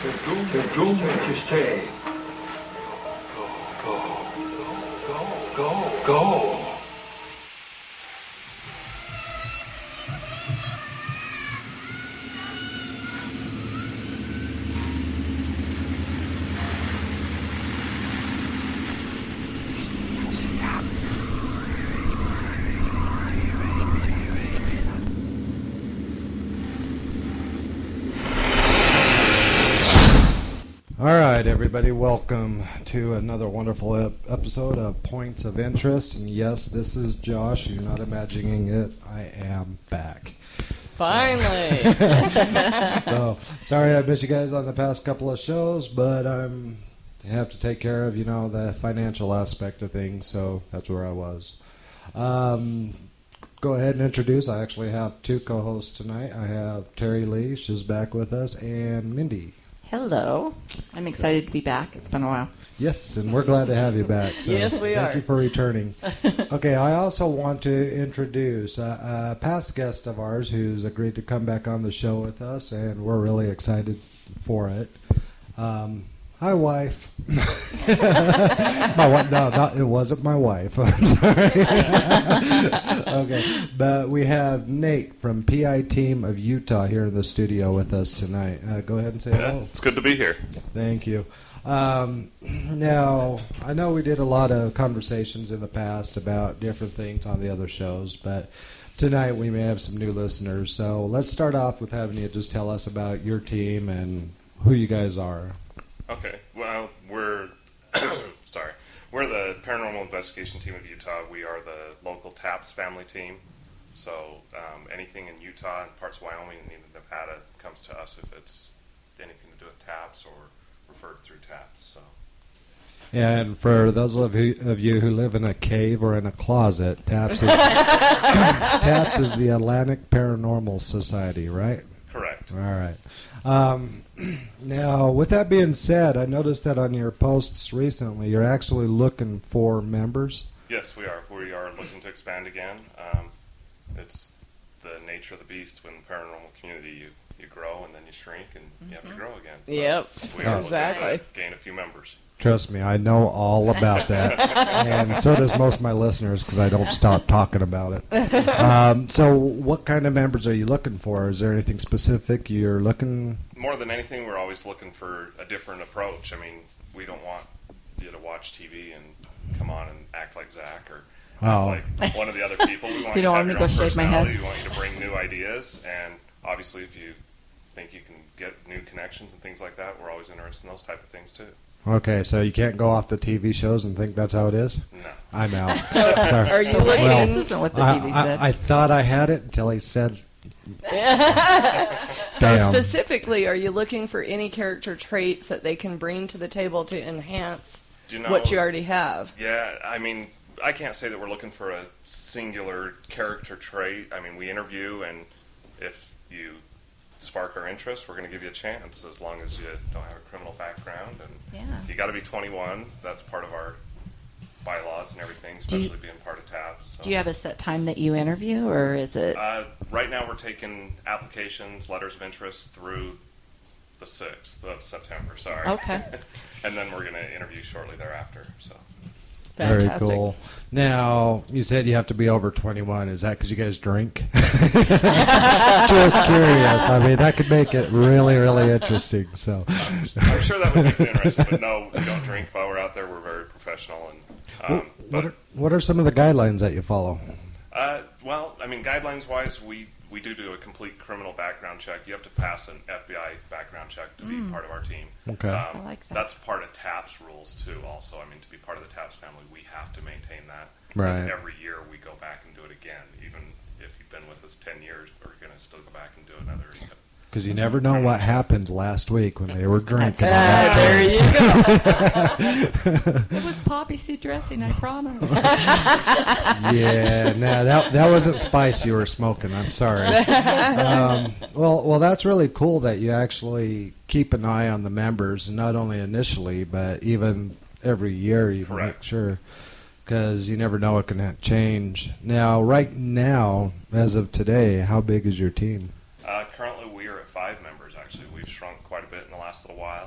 They're doomed to stay. Go. All right, everybody, welcome to another wonderful episode of Points of Interest. And yes, this is Josh. You're not imagining it. I am back. Finally. So sorry I missed you guys on the past couple of shows, but I have to take care of, the financial aspect of things, so that's where I was. Go ahead and introduce. I actually have two co-hosts tonight. I have Terry Lee, she's back with us, and Mindy. Hello. I'm excited to be back. It's been a while. Yes, and we're glad to have you back. So yes, we are. Thank you for returning. Okay, I also want to introduce a past guest of ours who's agreed to come back on the show with us, and we're really excited for it. Hi, wife. My wife. No, it wasn't my wife. I'm sorry. Okay, but we have Nate from PI Team of Utah here in the studio with us tonight. Go ahead and say hello. It's good to be here. Thank you. Now, I know we did a lot of conversations in the past about different things on the other shows, but tonight we may have some new listeners. So let's start off with having you just tell us about your team and who you guys are. Okay. Well, we're we're the Paranormal Investigation Team of Utah. We are the local TAPS family team. So anything in Utah and parts of Wyoming and even Nevada comes to us if it's anything to do with TAPS or referred through TAPS. So. And for those of you who live in a cave or in a closet, TAPS is the Atlantic Paranormal Society, right? Correct. All right. Now, with that being said, I noticed that on your posts recently, you're actually looking for members. Yes, we are. We are looking to expand again. It's the nature of the beast when the paranormal community, you grow and then you shrink and you have to grow again. So yep, we are exactly. looking to gain a few members. Trust me, I know all about that. And so does most of my listeners because I don't stop talking about it. So what kind of members are you looking for? Is there anything specific you're looking? More than anything, we're always looking for a different approach. I mean, we don't want you to watch TV and come on and act like Zach or act like one of the other people. We want you to have your own personality. We want you to bring new ideas. And obviously, if you think you can get new connections and things like that, we're always interested in those type of things, too. Okay, so you can't go off the TV shows and think that's how it is? No. I'm out. Sorry. Are you looking? This isn't what the TV said. I thought I had it until he said. So specifically, are you looking for any character traits that they can bring to the table to enhance what you already have? Yeah, I mean, I can't say that we're looking for a singular character trait. I mean, we interview, and if you spark our interest, we're going to give you a chance as long as you don't have a criminal background. And you got to be 21. That's part of our bylaws and everything, especially being part of TAPS. So. Do you have a set time that you interview, or is it? Right now we're taking applications, letters of interest through the 6th of September. Sorry. Okay. And then we're going to interview shortly thereafter. So. Fantastic. Very cool. Now, you said you have to be over 21. Is that because you guys drink? Just curious. I mean, that could make it really, really interesting. So, I'm sure that would make it interesting, but no, we don't drink while we're out there. We're very professional. And what are some of the guidelines that you follow? Well, I mean, guidelines-wise, we do a complete criminal background check. You have to pass an FBI background check to be part of our team. Okay. I like that. That's part of TAPS rules, too, also. I mean, to be part of the TAPS family, we have to maintain that. Right. And every year we go back and do it again. Even if you've been with us 10 years, we're going to still go back and do another. Because you never know what happened last week when they were drinking. There you go. It was poppy seed dressing, I promise. Yeah, no, that wasn't spice you were smoking. I'm sorry. Well, that's really cool that you actually keep an eye on the members, not only initially, but even every year you make sure. Because you never know what can change. Now, right now, as of today, how big is your team? Currently, we are at 5 members, actually. We've shrunk quite a bit in the last little while.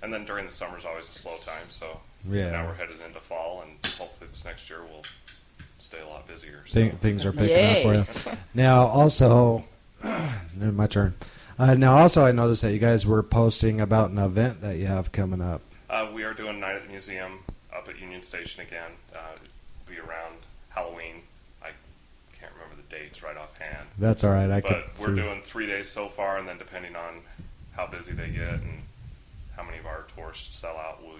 And then during the summer is always a slow time, so now we're headed into fall, and hopefully this next year we'll stay a lot busier. So. Things are picking up for you. Now, also, my turn. Now, also, I noticed that you guys were posting about an event that you have coming up. We are doing Night at the Museum up at Union Station again. It'll be around Halloween. I can't remember the dates right offhand. That's all right. But we're doing 3 days so far, and then depending on how busy they get and how many of our tours sell out, we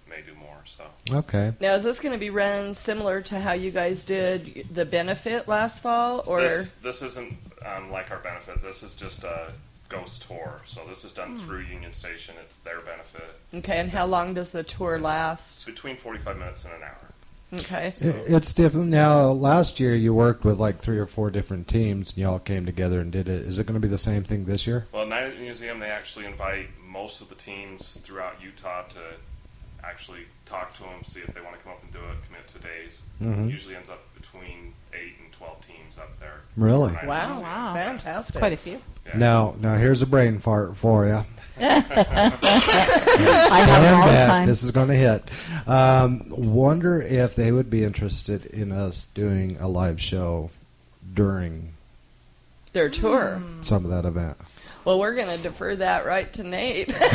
may do more. So. Okay. Now, is this going to be run similar to how you guys did the benefit last fall, or this isn't like our benefit. This is just a ghost tour. So this is done through Union Station. It's their benefit. Okay, and how long does the tour last? Between 45 minutes and an hour. Okay. It's different. Now, last year you worked with like 3 or 4 different teams, and you all came together and did it. Is it going to be the same thing this year? Well, Night at the Museum, they actually invite most of the teams throughout Utah to actually talk to them, see if they want to come up and do it, commit to days. Mm-hmm. Usually ends up between 8 and 12 teams up there. Really? Wow. Fantastic. Quite a few. Yeah. Now here's a brain fart for you. I have it all the time. This is going to hit. Wonder if they would be interested in us doing a live show during Their tour. some of that event. Well, we're going to defer that right to Nate. We're going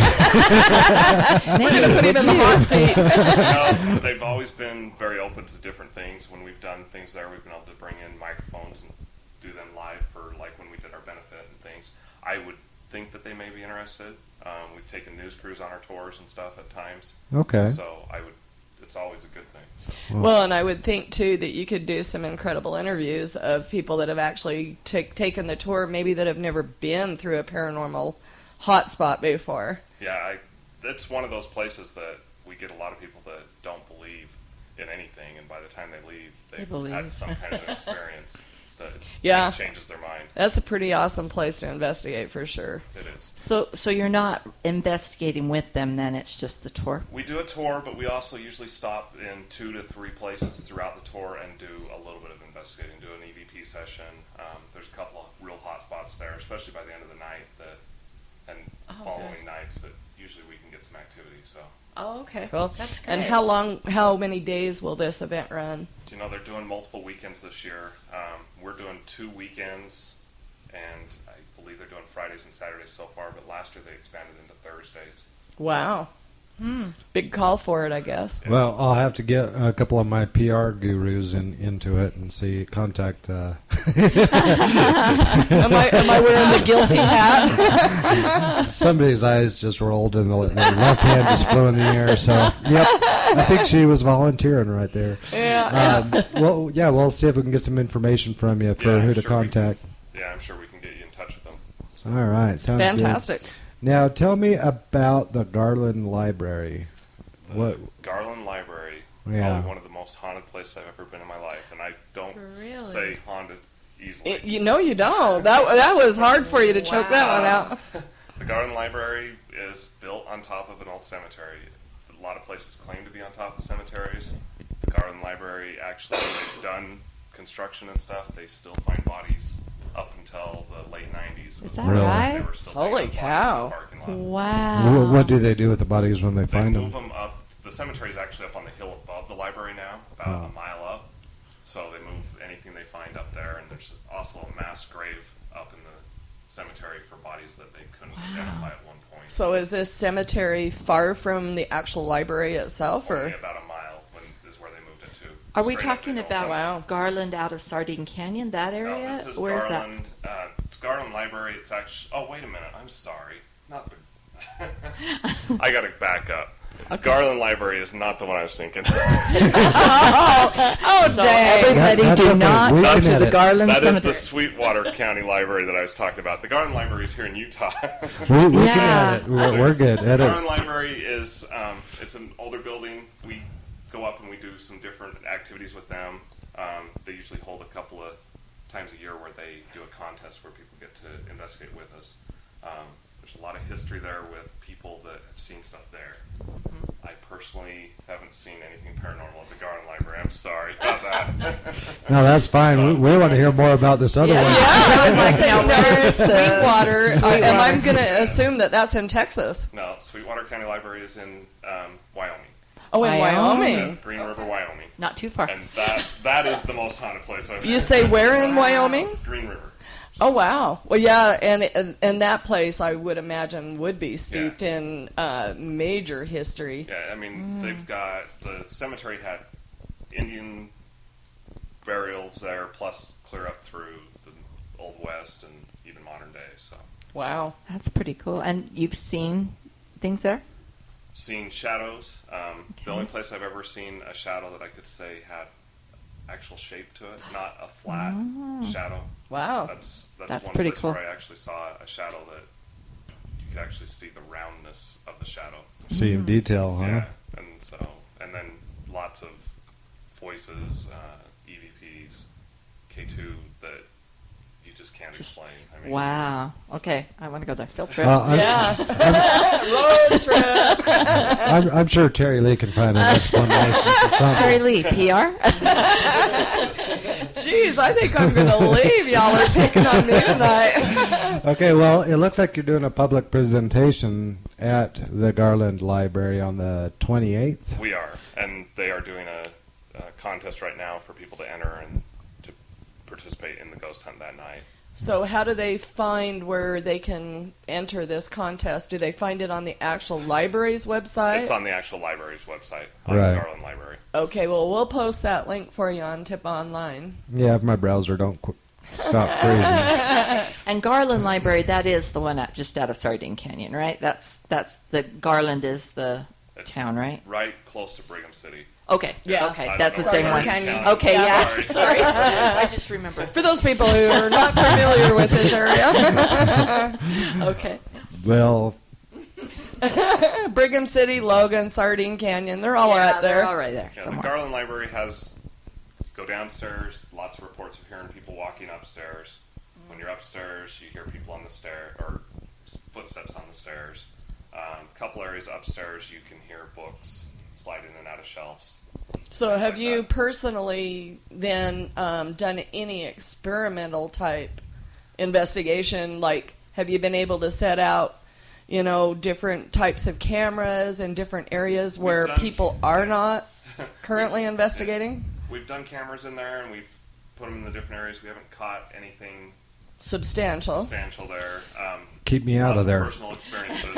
to put him in the hot seat. No, they've always been very open to different things. When we've done things there, we've been able to bring in microphones and do them live for, like, when we did our benefit and things. I would think that they may be interested. We've taken news crews on our tours and stuff at times. Okay. So it's always a good thing. So. Well, and I would think, too, that you could do some incredible interviews of people that have actually taken the tour, maybe that have never been through a paranormal hotspot before. Yeah, it's one of those places that we get a lot of people that don't believe in anything, and by the time they leave, they've had some kind of an experience that changes their mind. That's a pretty awesome place to investigate, for sure. It is. So you're not investigating with them, then it's just the tour? We do a tour, but we also usually stop in 2 to 3 places throughout the tour and do a little bit of investigating, do an EVP session. There's a couple of real hot spots there, especially by the end of the night following nights that usually we can get some activity. So. Oh, okay. Cool. That's great. And how many days will this event run? You know, they're doing multiple weekends this year. We're doing 2 weekends, and I believe they're doing Fridays and Saturdays so far, but last year they expanded into Thursdays. Wow. Big call for it, I guess. Yeah. Well, I'll have to get a couple of my PR gurus into it and contact. Am I wearing the guilty hat? Somebody's eyes just rolled and the left hand just flew in the air. So, yep, I think she was volunteering right there. Yeah. We'll see if we can get some information from you for who to contact. I'm sure we can get you in touch with them. So. All right, sounds Fantastic. good. Now, tell me about the Garland Library. The Garland Library, Yeah. probably one of the most haunted places I've ever been in my life, and I don't say haunted easily. You don't. That was hard for you to choke that one out. The Garland Library is built on top of an old cemetery. A lot of places claim to be on top of cemeteries. The Garland Library, actually, when they've done construction and stuff, they still find bodies up until the late 90s. Is that right? They were still Holy digging up cow. bodies in the parking lot. Wow. What do they do with the bodies when they They find move them? them up. The cemetery is actually up on the hill above the library now, about a mile up. So they move anything they find up there, and there's also a mass grave up in the cemetery for bodies that they couldn't identify at one point. So is this cemetery far from the actual library itself, Only or? about a mile is where they moved it to. Are we Straight up talking the hill. about Wow. Garland out of Sardine Canyon, that area? No, this is Where's Garland. It's Garland Library. It's actually. Oh, wait a minute. I'm sorry. Not the. I got to back up. Garland Library is not the one I was thinking. Oh, So dang. everybody That's do okay. not We go can to the edit. Garland That is Cemetery. the Sweetwater County Library that I was talking about. The Garland Library is here in Utah. We Yeah. can edit. We're good. The Edit. Garland Library is it's an older building. We go up and we do some different activities with them. They usually hold a couple of times a year where they do a contest where people get to investigate with us. There's a lot of history there with people that have seen stuff there. I personally haven't seen anything paranormal at the Garland Library. I'm sorry about that. No, that's fine. We want to hear more about this other one. Yeah, I was like, Now, no, where's, Sweetwater. Sweetwater? And I'm going to assume that that's in Texas. No, Sweetwater County Library is in Wyoming. Oh, in Wyoming. Yeah, Green River, Wyoming. Not too far. And that is the most haunted place I've You say where in Wyoming? Green River. Oh, wow. Well, yeah, and that place I would imagine would be steeped in major history. Yeah, I mean, they've got, the cemetery had Indian burials there, plus clear up through the Old West and even modern day, so. Wow. That's pretty cool. And you've seen things there? Seen shadows. The only place I've ever seen a shadow that I could say had actual shape to it, not a flat shadow. Wow. That's That's one pretty place cool. where I actually saw a shadow that you could actually see the roundness of the shadow. See in detail, huh? Yeah, and then lots of voices, EVPs, K2 that you just can't explain. I mean, Wow. Okay, I want to go there. Field trip. Yeah. Road trip. I'm sure Terry Lee can find an explanation for something. Terry Lee, PR. Jeez, I think I'm going to leave. Y'all are picking on me tonight. Okay, well, it looks like you're doing a public presentation at the Garland Library on the 28th. we are, and they are doing a contest right now for people to enter and to participate in the ghost hunt that night. So how do they find where they can enter this contest? Do they find it on the actual library's website? It's on the actual library's website, on Right. the Garland Library. Okay, well, we'll post that link for you on Tip Online. Yeah, if my browser don't stop freezing. And Garland Library, that is the one just out of Sardine Canyon, right? That's the Garland is the It's town, right? Right close to Brigham City. Okay, Yeah. okay, I that's the don't same know one. Sardine Canyon. County. Okay, yeah, Sorry. sorry. I just remembered. For those people who are not familiar with this area, Okay. Well, Brigham City, Logan, Sardine Canyon, they're all Yeah, right there. They're all right there. Yeah, the somewhere. Garland Library has, go downstairs, lots of reports of hearing people walking upstairs. When you're upstairs, you hear people on the stair, or footsteps on the stairs. A couple areas upstairs, you can hear books slide in and out of shelves. So Things have like you that. personally then done any experimental type investigation? Like, have you been able to set out, different types of cameras in different areas where done- people are not currently investigating? We've done cameras in there, and we've put them in the different areas. We haven't caught anything Substantial. substantial there. keep me out Lots of there. Personal experiences.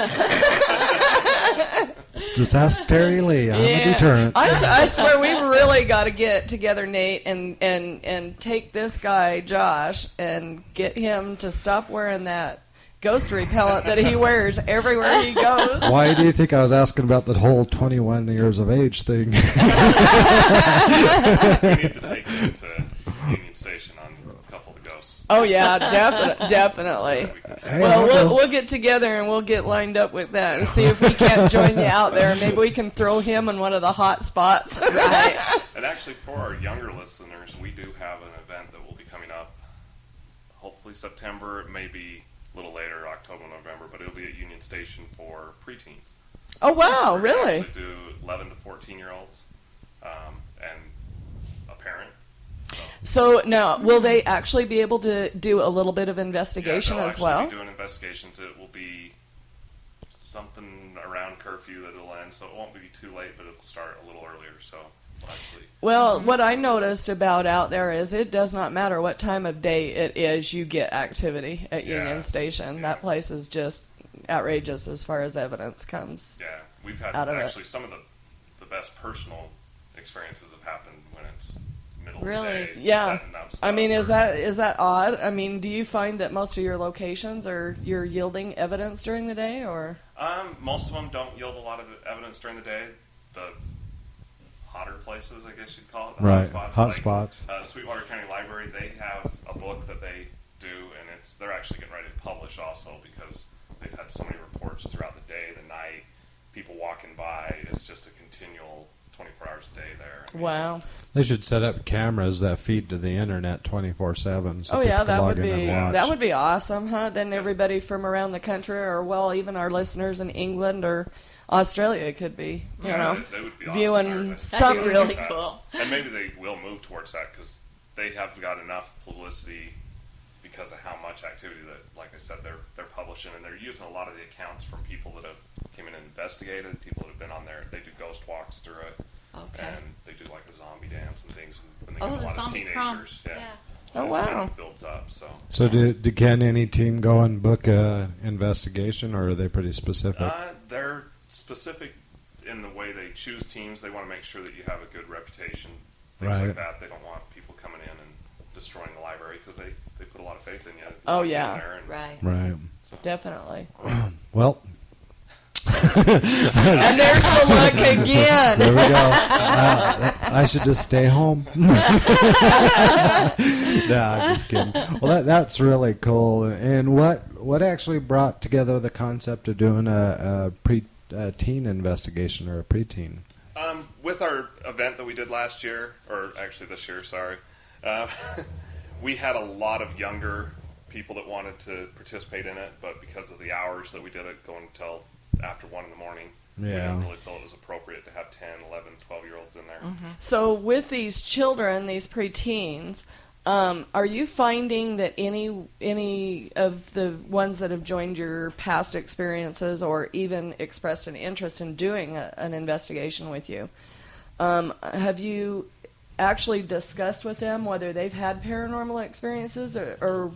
Just ask Terry Lee. I'm a deterrent. I swear we've really got to get together, Nate, and take this guy, Josh, and get him to stop wearing that ghost repellent that he wears everywhere he goes. Why do you think I was asking about the whole 21 years of age thing? We need to take him to Union Station on a couple of the ghosts. Oh, yeah, definitely. Hey, Well, I'll go. we'll get together and we'll get lined up with that and see if we can't join you out there. Maybe we can throw him in one of the hot spots. Right. And actually, for our younger listeners, we do have an event that will be coming up. Hopefully September. It may be a little later, October, November, but it'll be at Union Station for preteens. Oh, wow, We really? actually do 11 to 14-year-olds and a parent. So now, will they actually be able to do a little bit of investigation they'll as actually well? be doing investigations. It will be something around curfew that it'll end, so it won't be too late, but it'll start a little earlier. So we'll actually. Well, what I noticed about out there is it does not matter what time of day it is, you get activity at Yeah. Union Station. Yeah. That place is just outrageous as far as evidence comes. Yeah, we've had Out of it. actually some of the best personal experiences have happened when it's middle Really? of the day. Yeah. Setting up I stuff mean, is or- that odd? I mean, do you find that most of your locations you're yielding evidence during the day, or? Most of them don't yield a lot of evidence during the day. The hotter places, I guess you'd call it, the Right, hot spots. hot like, spots. Sweetwater County Library, they have a book that they do, and they're actually getting ready to publish also because they've had so many reports throughout the day, the night, people walking by. It's just a continual 24 hours a day there. I mean, Wow. They should set up cameras that feed to the internet 24/7. So Oh people yeah, can that log would in be and watch. that would be awesome, huh? Then everybody from around the country, or well, even our listeners in England or Australia could be, you know, they would be viewing awesome. something really cool. And maybe they will move towards that because they have got enough publicity because of how much activity that, like I said, they're publishing, and they're using a lot of the accounts from people that have came in and investigated, people that have been on there. They do ghost walks through it, and they do like a zombie dance and things. And they get a lot of teenagers. Oh, wow. It builds up. So can any team go and book a investigation, or are they pretty specific? They're specific in the way they choose teams. They want to make sure that you have a good reputation, things like that. They don't want people coming in and destroying the library because they put a lot of faith in you. Oh, yeah. Right. So. Definitely. Well. And there's the look again. There we go. I should just stay home. Nah, I'm just kidding. Well, that's really cool. And what actually brought together the concept of doing a teen investigation or a preteen? With our event that we did last year, or actually this year, sorry, we had a lot of younger people that wanted to participate in it, but because of the hours that we did it, going until after 1 in the morning, we didn't really feel it was appropriate to have 10, 11, 12-year-olds in there. So with these children, these preteens, are you finding that any of the ones that have joined your past experiences or even expressed an interest in doing an investigation with you, have you actually discussed with them whether they've had paranormal experiences or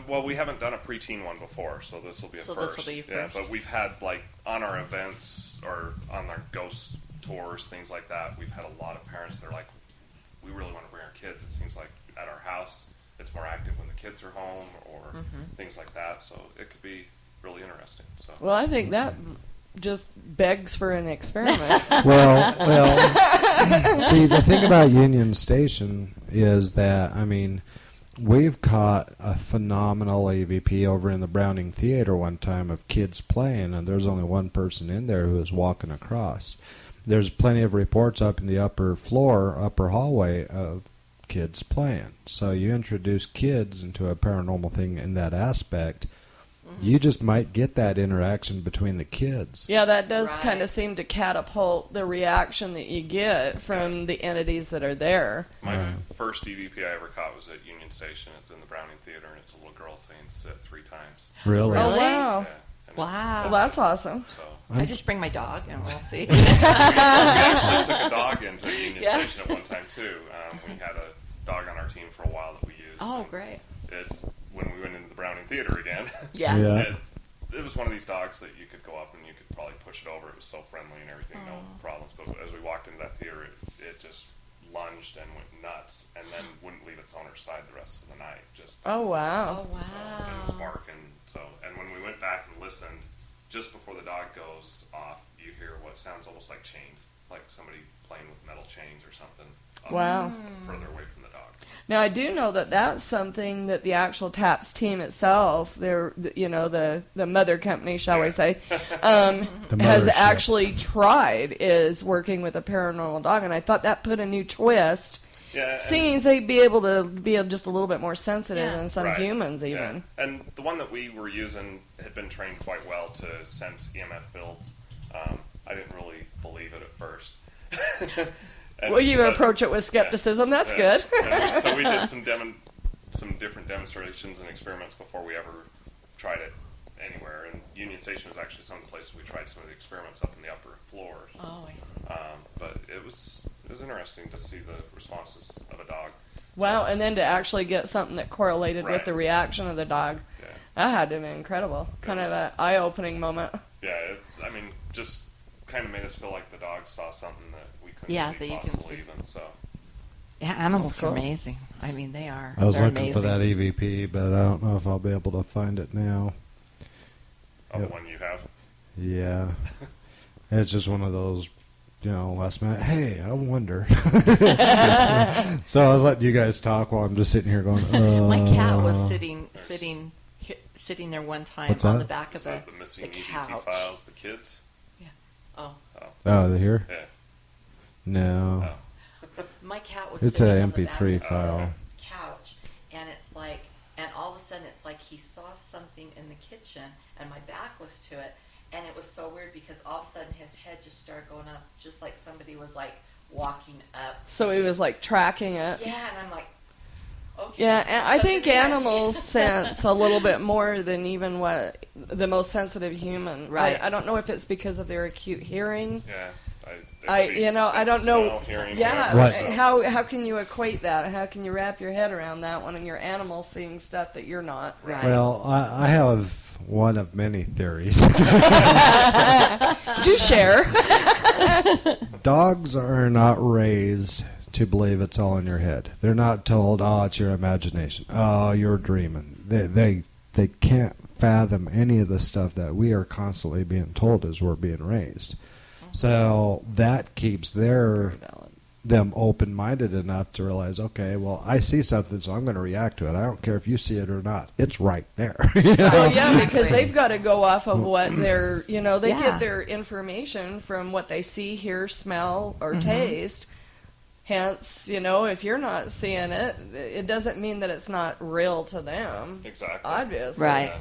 well, we haven't done a preteen one before, so this will be a first. This will be first. Yeah, but we've had, like, on our events or on our ghost tours, things like that, we've had a lot of parents that are like, we really want to bring our kids. It seems like at our house, it's more active when the kids are home or things like that, so it could be really interesting. So. Well, I think that just begs for an experiment. Well, see, the thing about Union Station is that, I mean, we've caught a phenomenal AVP over in the Browning Theater one time of kids playing, and there's only one person in there who was walking across. There's plenty of reports up in the upper hallway of kids playing. So you introduce kids into a paranormal thing in that aspect, you just might get that interaction between the kids. Yeah, that does kind of seem to catapult the reaction that you get from the entities that are there. My first EVP I ever caught was at Union Station. It's in the Browning Theater, and it's a little girl saying sit 3 times. Really? Oh, wow. Wow. Well, that's awesome. So. I just bring my dog and we'll see. We actually took a dog into Union Station at one time, too. We had a dog on our team for a while that we used. Oh, great. When we went into the Browning Theater again, Yeah. It was one of these dogs that you could go up and you could probably push it over. It was so friendly and everything, no problems. But as we walked into that theater, it just lunged and went nuts and then wouldn't leave its owner's side the rest of the night. Oh, wow. Oh, wow. So, and it was barking. And when we went back and listened, just before the dog goes off, you hear what sounds almost like chains, like somebody playing with metal chains or something. Wow. Further away from the dog. Now, I do know that that's something that the actual TAPS team itself, the mother company, shall we say, has actually tried, is working with a paranormal dog, and I thought that put a new twist. Yeah, seeing they'd be able to be just a little bit more sensitive than some humans, even. Yeah. And the one that we were using had been trained quite well to sense EMF fields. I didn't really believe it at first. Well, you approach it with skepticism. That's good. So we did some different demonstrations and experiments before we ever tried it anywhere. And Union Station was actually some of the places we tried some of the experiments up in the upper floors. Oh, I see. But it was interesting to see the responses of a dog. Wow, and then to actually get something that correlated with the reaction of the dog. Yeah. That had to be incredible. Kind of an eye-opening moment. Yeah, just kind of made us feel like the dogs saw something that we couldn't see possibly even. So. Yeah, animals are amazing. I mean, they are. I was They're looking amazing. for that EVP, but I don't know if I'll be able to find it now. Oh, the one you have? Yeah. It's just one of those, last minute, hey, I wonder. So I was letting you guys talk while I'm just sitting here going, My cat was sitting there one time on the back of the missing the EVP couch. files, the kids? Yeah. Oh. Oh, they're here? Yeah. No. Oh. My cat was It's sitting an on the MP3 back file. of the couch, and it's like, and all of a sudden it's like he saw something in the kitchen, and my back was to it, and it was so weird because all of a sudden his head just started going up, just like somebody was like walking up. So he was like tracking it. Yeah, and I'm like, okay. Yeah, and I think Something animals sense a little bit more than even what the most sensitive human. Right. I don't know if it's because of their acute hearing. Yeah. I don't know. Yeah, Right. how can you equate that? How can you wrap your head around that when your animal's seeing stuff that you're not? Right. Well, I have one of many theories. Do share. Dogs are not raised to believe it's all in your head. They're not told, "Oh, it's your imagination. Oh, you're dreaming." They can't fathom any of the stuff that we are constantly being told as we're being raised. So that keeps them open-minded enough to realize, okay, well, I see something, so I'm going to react to it. I don't care if you see it or not. It's right there. Well, yeah, because they've got to go off of what they're, they Yeah. get their information from what they see, hear, smell, or taste. Hence, if you're not seeing it, it doesn't mean that it's not real to them. Exactly. Obviously. Right.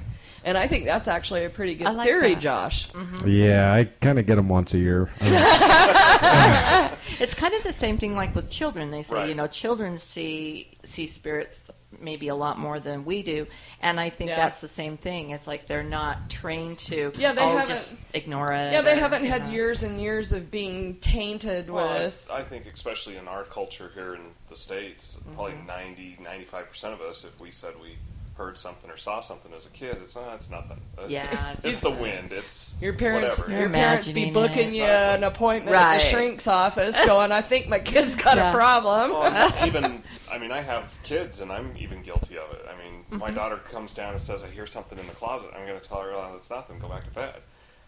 And I think that's actually a pretty good I like theory, that. Josh. Yeah, I kind of get them once a year. It's kind of the same thing like with children. They say, Right. children see spirits maybe a lot more than we do. And I think Yeah. that's the same thing. It's like they're not trained to, Yeah, they haven't- just ignore it. Yeah, they or, haven't you had know. years and years of being tainted Well, with. I think especially in our culture here in the States, probably 95% of us, if we said we heard something or saw something as a kid, it's nothing. Yeah, It's the wind. It's Your parents, whatever. your parents be imagining booking it. you Exactly. an appointment at Right. the shrink's office, going, "I think my kid's got Yeah. a problem." I have kids, and I'm even guilty of it. I mean, my daughter comes down and says, "I hear something in the closet." I'm going to tell her, "Oh, it's nothing. Go back to bed."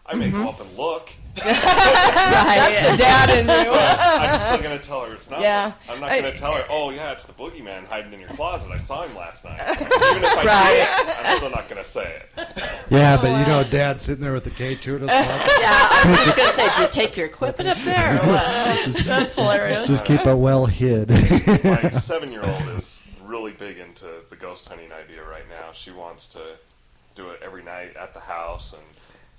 I may go up and look. That's the dad in you. I'm still going to tell her it's nothing. Yeah. I'm not going to tell her, "Oh, yeah, it's the boogeyman hiding in your closet. I saw him last night." Even if I do, I'm still not going to say it. Yeah, but Dad's sitting there with the K2 to the front. Yeah, I was just going to say, do you take your equipment up there or what? That's hilarious. Just keep it well hid. My 7-year-old is really big into the ghost hunting idea right now. She wants to do it every night at the house, and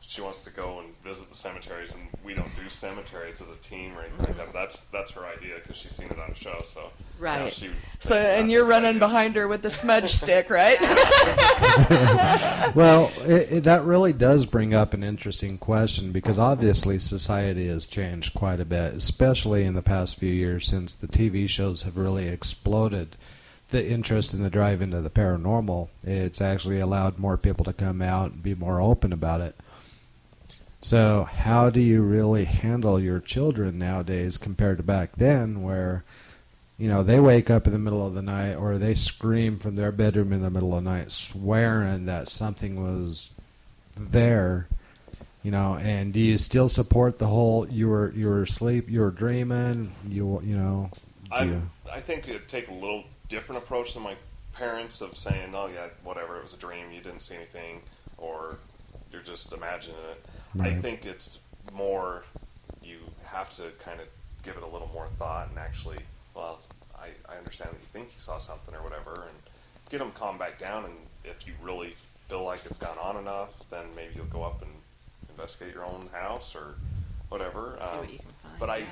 she wants to go and visit the cemeteries, and we don't do cemeteries as a team or anything like that. But that's her idea because she's seen it on a show. So Right. So, and you're running behind her with the smudge stick, right? Well, that really does bring up an interesting question because obviously society has changed quite a bit, especially in the past few years since the TV shows have really exploded the interest and the drive into the paranormal. It's actually allowed more people to come out and be more open about it. So how do you really handle your children nowadays compared to back then where, they wake up in the middle of the night or they scream from their bedroom in the middle of the night swearing that something was there, and do you still support the whole you were asleep, you were dreaming, I think it'd take a little different approach than my parents of saying, "Oh yeah, whatever, it was a dream, you didn't see anything, or you're just imagining it." Right. I think it's more you have to kind of give it a little more thought and actually, well, I understand that you think you saw something or whatever, and get them calmed back down. And if you really feel like it's gone on enough, then maybe you'll go up and investigate your own house or whatever. See what you can find. But I yeah.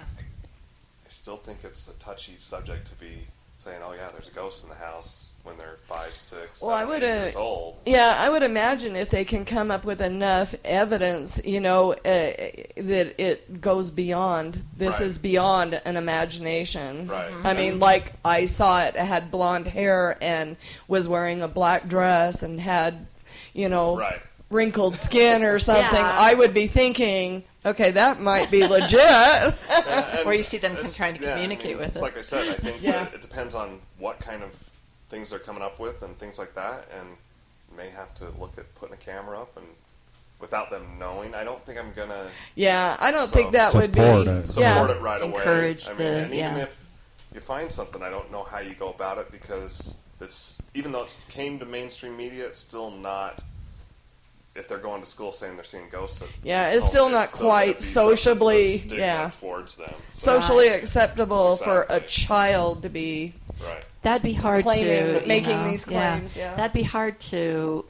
still think it's a touchy subject to be saying, "Oh yeah, there's a ghost in the house" when they're 5, 6, Well, 7, 8 years old. Yeah, I would imagine if they can come up with enough evidence, that it goes beyond. This Right. is beyond an imagination. Right. I mean, like I saw it had blonde hair and was wearing a black dress and had, Right. wrinkled skin or something. Yeah. I would be thinking, okay, that might be legit. And Or you see them it's- trying to yeah, communicate with it's it. like I said, I think Yeah. that it depends on what kind of things they're coming up with and things like that, and may have to look at putting a camera up and without them knowing. I don't think I'm gonna Yeah, I don't So- think that would be. Support it. support Yeah. it right away. Encourage I mean, the- and even yeah. if you find something, I don't know how you go about it because it's even though it came to mainstream media, it's still not. If they're going to school saying they're seeing ghosts, Yeah, it's still not still gonna quite be something that's a sociably- stigma yeah. towards them. Socially acceptable for a Exactly. child to be Right. That'd be hard claiming, to making you know, these claims. Yeah. That'd be hard to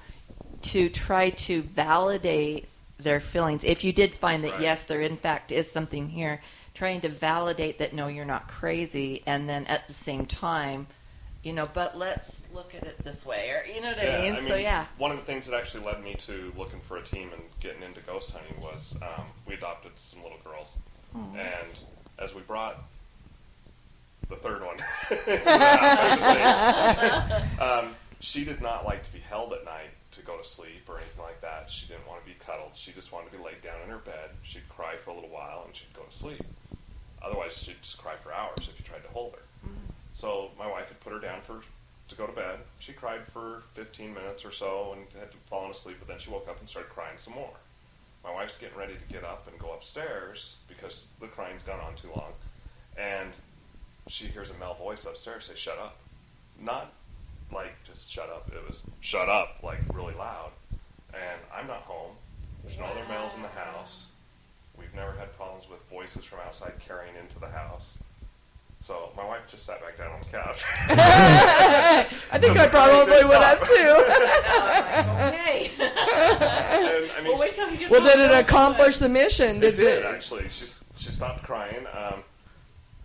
try to validate their feelings. If you did find that, Right. yes, there in fact is something here, trying to validate that, no, you're not crazy, and then at the same time, but let's look at it this way, or you know what I mean? So yeah. One of the things that actually led me to looking for a team and getting into ghost hunting was we adopted some little girls, and as we brought the third one, she did not like to be held at night to go to sleep or anything like that. She didn't want to be cuddled. She just wanted to be laid down in her bed. She'd cry for a little while and she'd go to sleep. Otherwise, she'd just cry for hours if you tried to hold her. So my wife had put her down to go to bed. She cried for 15 minutes or so and had fallen asleep, but then she woke up and started crying some more. My wife's getting ready to get up and go upstairs because the crying's gone on too long, and she hears a male voice upstairs say, "Shut up." Not like just shut up. It was shut up, like really loud. And I'm not home. There's no other males in the house. We've never had problems with voices from outside carrying into the house. So my wife just sat back down on the couch. I think I probably would have too. Okay. And, I mean, Well, wait till he gets Well, home. did it accomplish the mission? it did, actually. She stopped crying.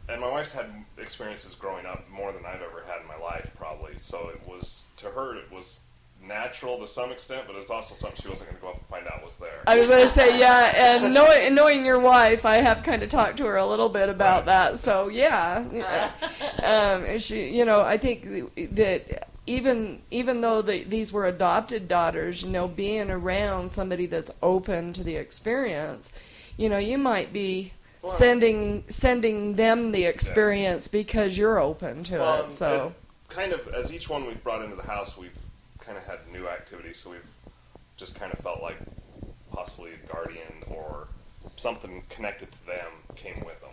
And my wife's had experiences growing up more than I've ever had in my life, probably. So it was, to her, it was natural to some extent, but it's also something she wasn't going to go up and find out was there. I was going to say, yeah, and knowing your wife, I have kind of talked to her a little bit about that. So yeah, she, I think that even though these were adopted daughters, being around somebody that's open to the experience, you might be sending them the experience because you're open to it. So it kind of, as each one we've brought into the house, we've kind of had new activities, so we've just kind of felt like possibly a guardian or something connected to them came with them.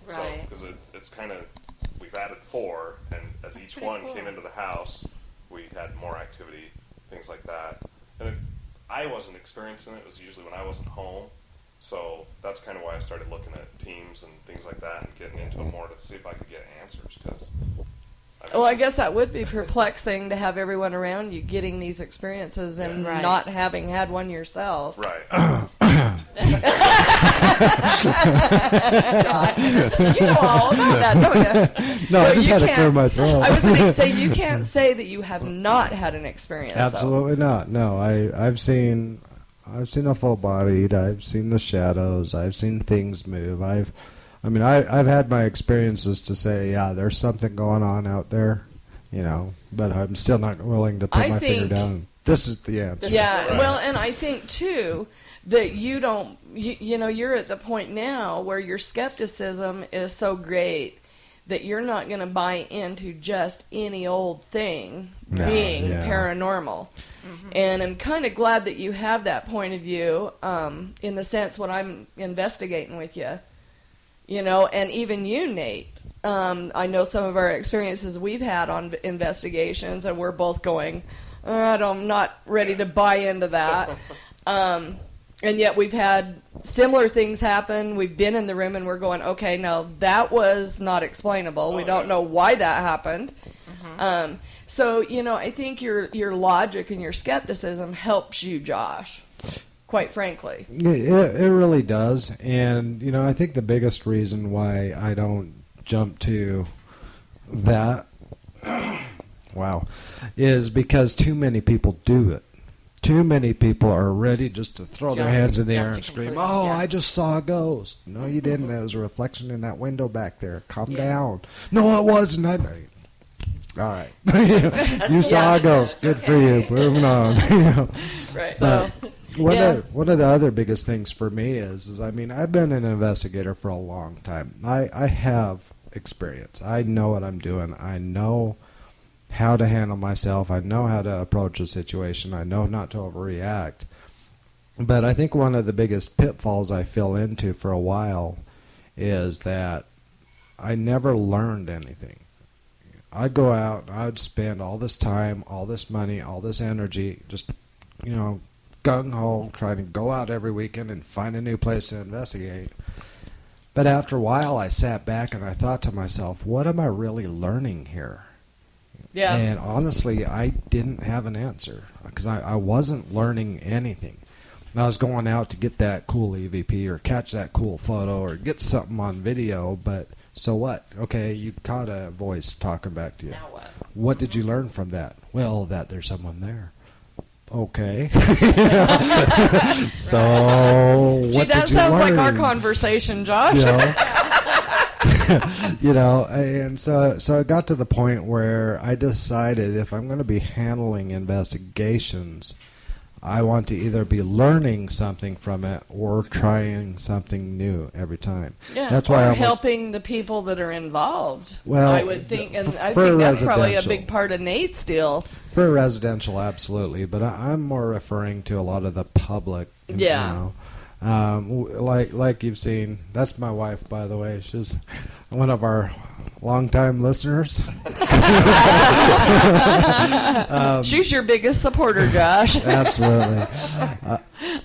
Right. So, because it's kind of, we've added 4, and as each one came into the house, we had more activity, things like that. And I wasn't experiencing it. It was usually when I wasn't home. So that's kind of why I started looking at teams and things like that and getting into it more to see if I could get answers. Because I guess that would be perplexing to have everyone around you getting these experiences and Right. not having had one yourself. right. God, you know all about that, don't you? No, I just you had to can't- clear my throat. I was going to say you can't say that you have not had an experience. Absolutely not. No, I've seen a full bodied. I've seen the shadows. I've seen things move. I've had my experiences to say, yeah, there's something going on out there, but I'm still not willing to put my finger down. This is the answer. Yeah, Right. well, and I think too that you're at the point now where your skepticism is so great that you're not going to buy into just any old thing being paranormal. Mm-hmm. And I'm kind of glad that you have that point of view, in the sense when I'm investigating with you, and even you, Nate. I know some of our experiences we've had on investigations, and we're both going, I'm not ready to buy into that. And yet we've had similar things happen. We've been in the room and we're going, okay, now that was not explainable. We don't know why that happened. Mm-hmm. So, I think your logic and your skepticism helps you, Josh, quite frankly. It really does. And, I think the biggest reason why I don't jump to that, is because too many people do it. Too many people are ready just to throw their hands in the air and scream, I just saw a ghost. No, you didn't. There was a reflection in that window back there. Calm down. No, it wasn't. All right. You saw a ghost. Good for you. Moving on. Right. So, one of the other biggest things for me is I've been an investigator for a long time. I have experience. I know what I'm doing. I know how to handle myself. I know how to approach a situation. I know not to overreact. But I think one of the biggest pitfalls I fell into for a while is that I never learned anything. I'd go out and I'd spend all this time, all this money, all this energy, just, gung-ho, trying to go out every weekend and find a new place to investigate. But after a while, I sat back and I thought to myself, what am I really learning here? Yeah. And honestly, I didn't have an answer because I wasn't learning anything. And I was going out to get that cool EVP or catch that cool photo or get something on video, but so what? Okay, you caught a voice talking back to you. Now what? What did you learn from that? Well, that there's someone there. Okay. So what Gee, that did you sounds like learn? our conversation, Josh. You know? You know, and so it got to the point where I decided if I'm going to be handling investigations, I want to either be learning something from it or trying something new every time. Yeah, that's why or helping the people that are involved. Well, I would think, and I for think that's probably a residential. big part of Nate's deal. For residential, absolutely, but I'm more referring to a lot of the public. Yeah. You know, like you've seen. That's my wife, by the way. She's one of our longtime listeners. She's your biggest supporter, Josh. Absolutely.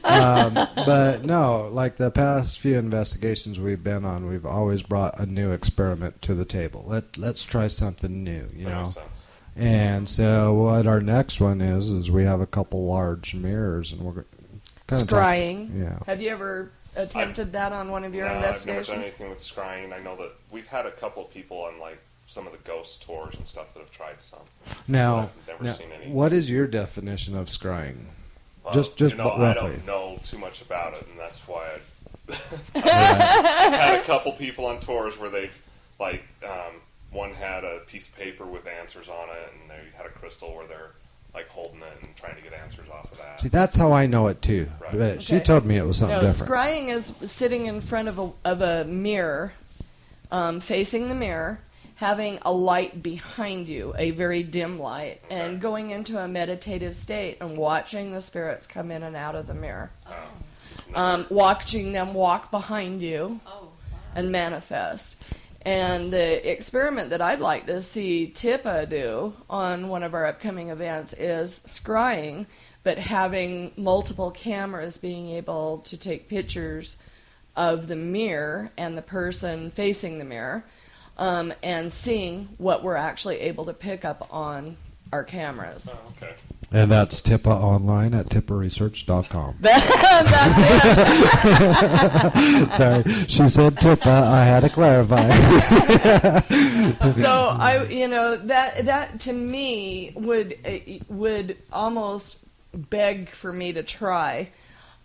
But no, like the past few investigations we've been on, we've always brought a new experiment to the table. Let's try something new, you That know. makes sense. And so what our next one is we have a couple large mirrors, and we're kind of Scrying. Yeah. Have you ever attempted that on one of your No, I've never investigations? done anything with scrying. I know that we've had a couple of people on like some of the ghost tours and stuff that have tried some. Now, But I've never seen any. what is your definition of scrying? Well, just you know, I roughly. don't know too much about it, and that's why I've had a couple people on tours where they've like one had a piece of paper with answers on it, and they had a crystal where they're like holding it and trying to get answers off of that. See, that's how I know it too. Right. But she Okay. told me it was something No, different. scrying is sitting in front of a mirror, facing the mirror, having a light behind you, a very dim light, and going into a meditative state and watching the spirits come in and out of the mirror. Watching them walk behind you and manifest. And the experiment that I'd like to see Tippa do on one of our upcoming events is scrying, but having multiple cameras being able to take pictures of the mirror and the person facing the mirror, and seeing what we're actually able to pick up on our cameras. Oh, okay. And that's Tippa online at tipparesearch.com. That's it. Sorry, she said Tippa. I had to clarify. So that to me would almost beg for me to try,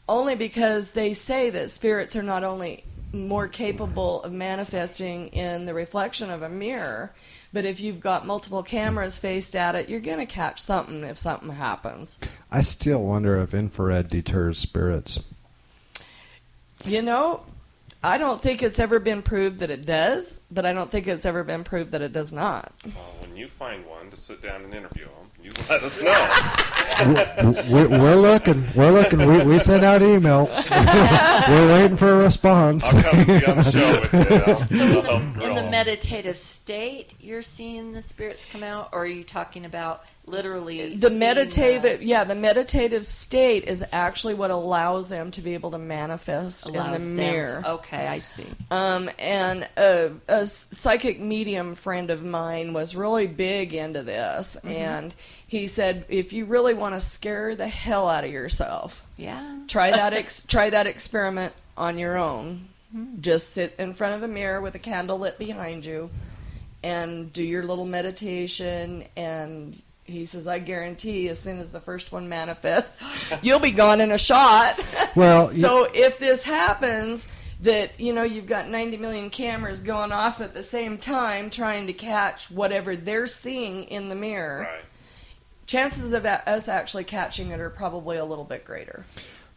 only because they say that spirits are not only more capable of manifesting in the reflection of a mirror, but if you've got multiple cameras faced at it, you're going to catch something if something happens. I still wonder if infrared deters spirits. You know, I don't think it's ever been proved that it does, but I don't think it's ever been proved that it does not. Well, when you find one to sit down and interview them, you let us know. We're looking. We sent out emails. We're waiting for a response. I'll come be on the show with you. So I'll help grill in the 'em. meditative state, you're seeing the spirits come out, or are you talking about literally The seeing the meditative state is actually what allows them to be able to manifest in allows the them mirror. to- okay, I see. And a psychic medium friend of mine was really big into this, and he said, if you really want to scare the hell out of yourself, Yeah. try that experiment on your own. Just sit in front of a mirror with a candle lit behind you and do your little meditation, and he says, I guarantee as soon as the first one manifests, you'll be gone in a shot. Well, So if this happens, that you've got 90 million cameras going off at the same time trying to catch whatever they're seeing in the mirror, Right. chances of us actually catching it are probably a little bit greater.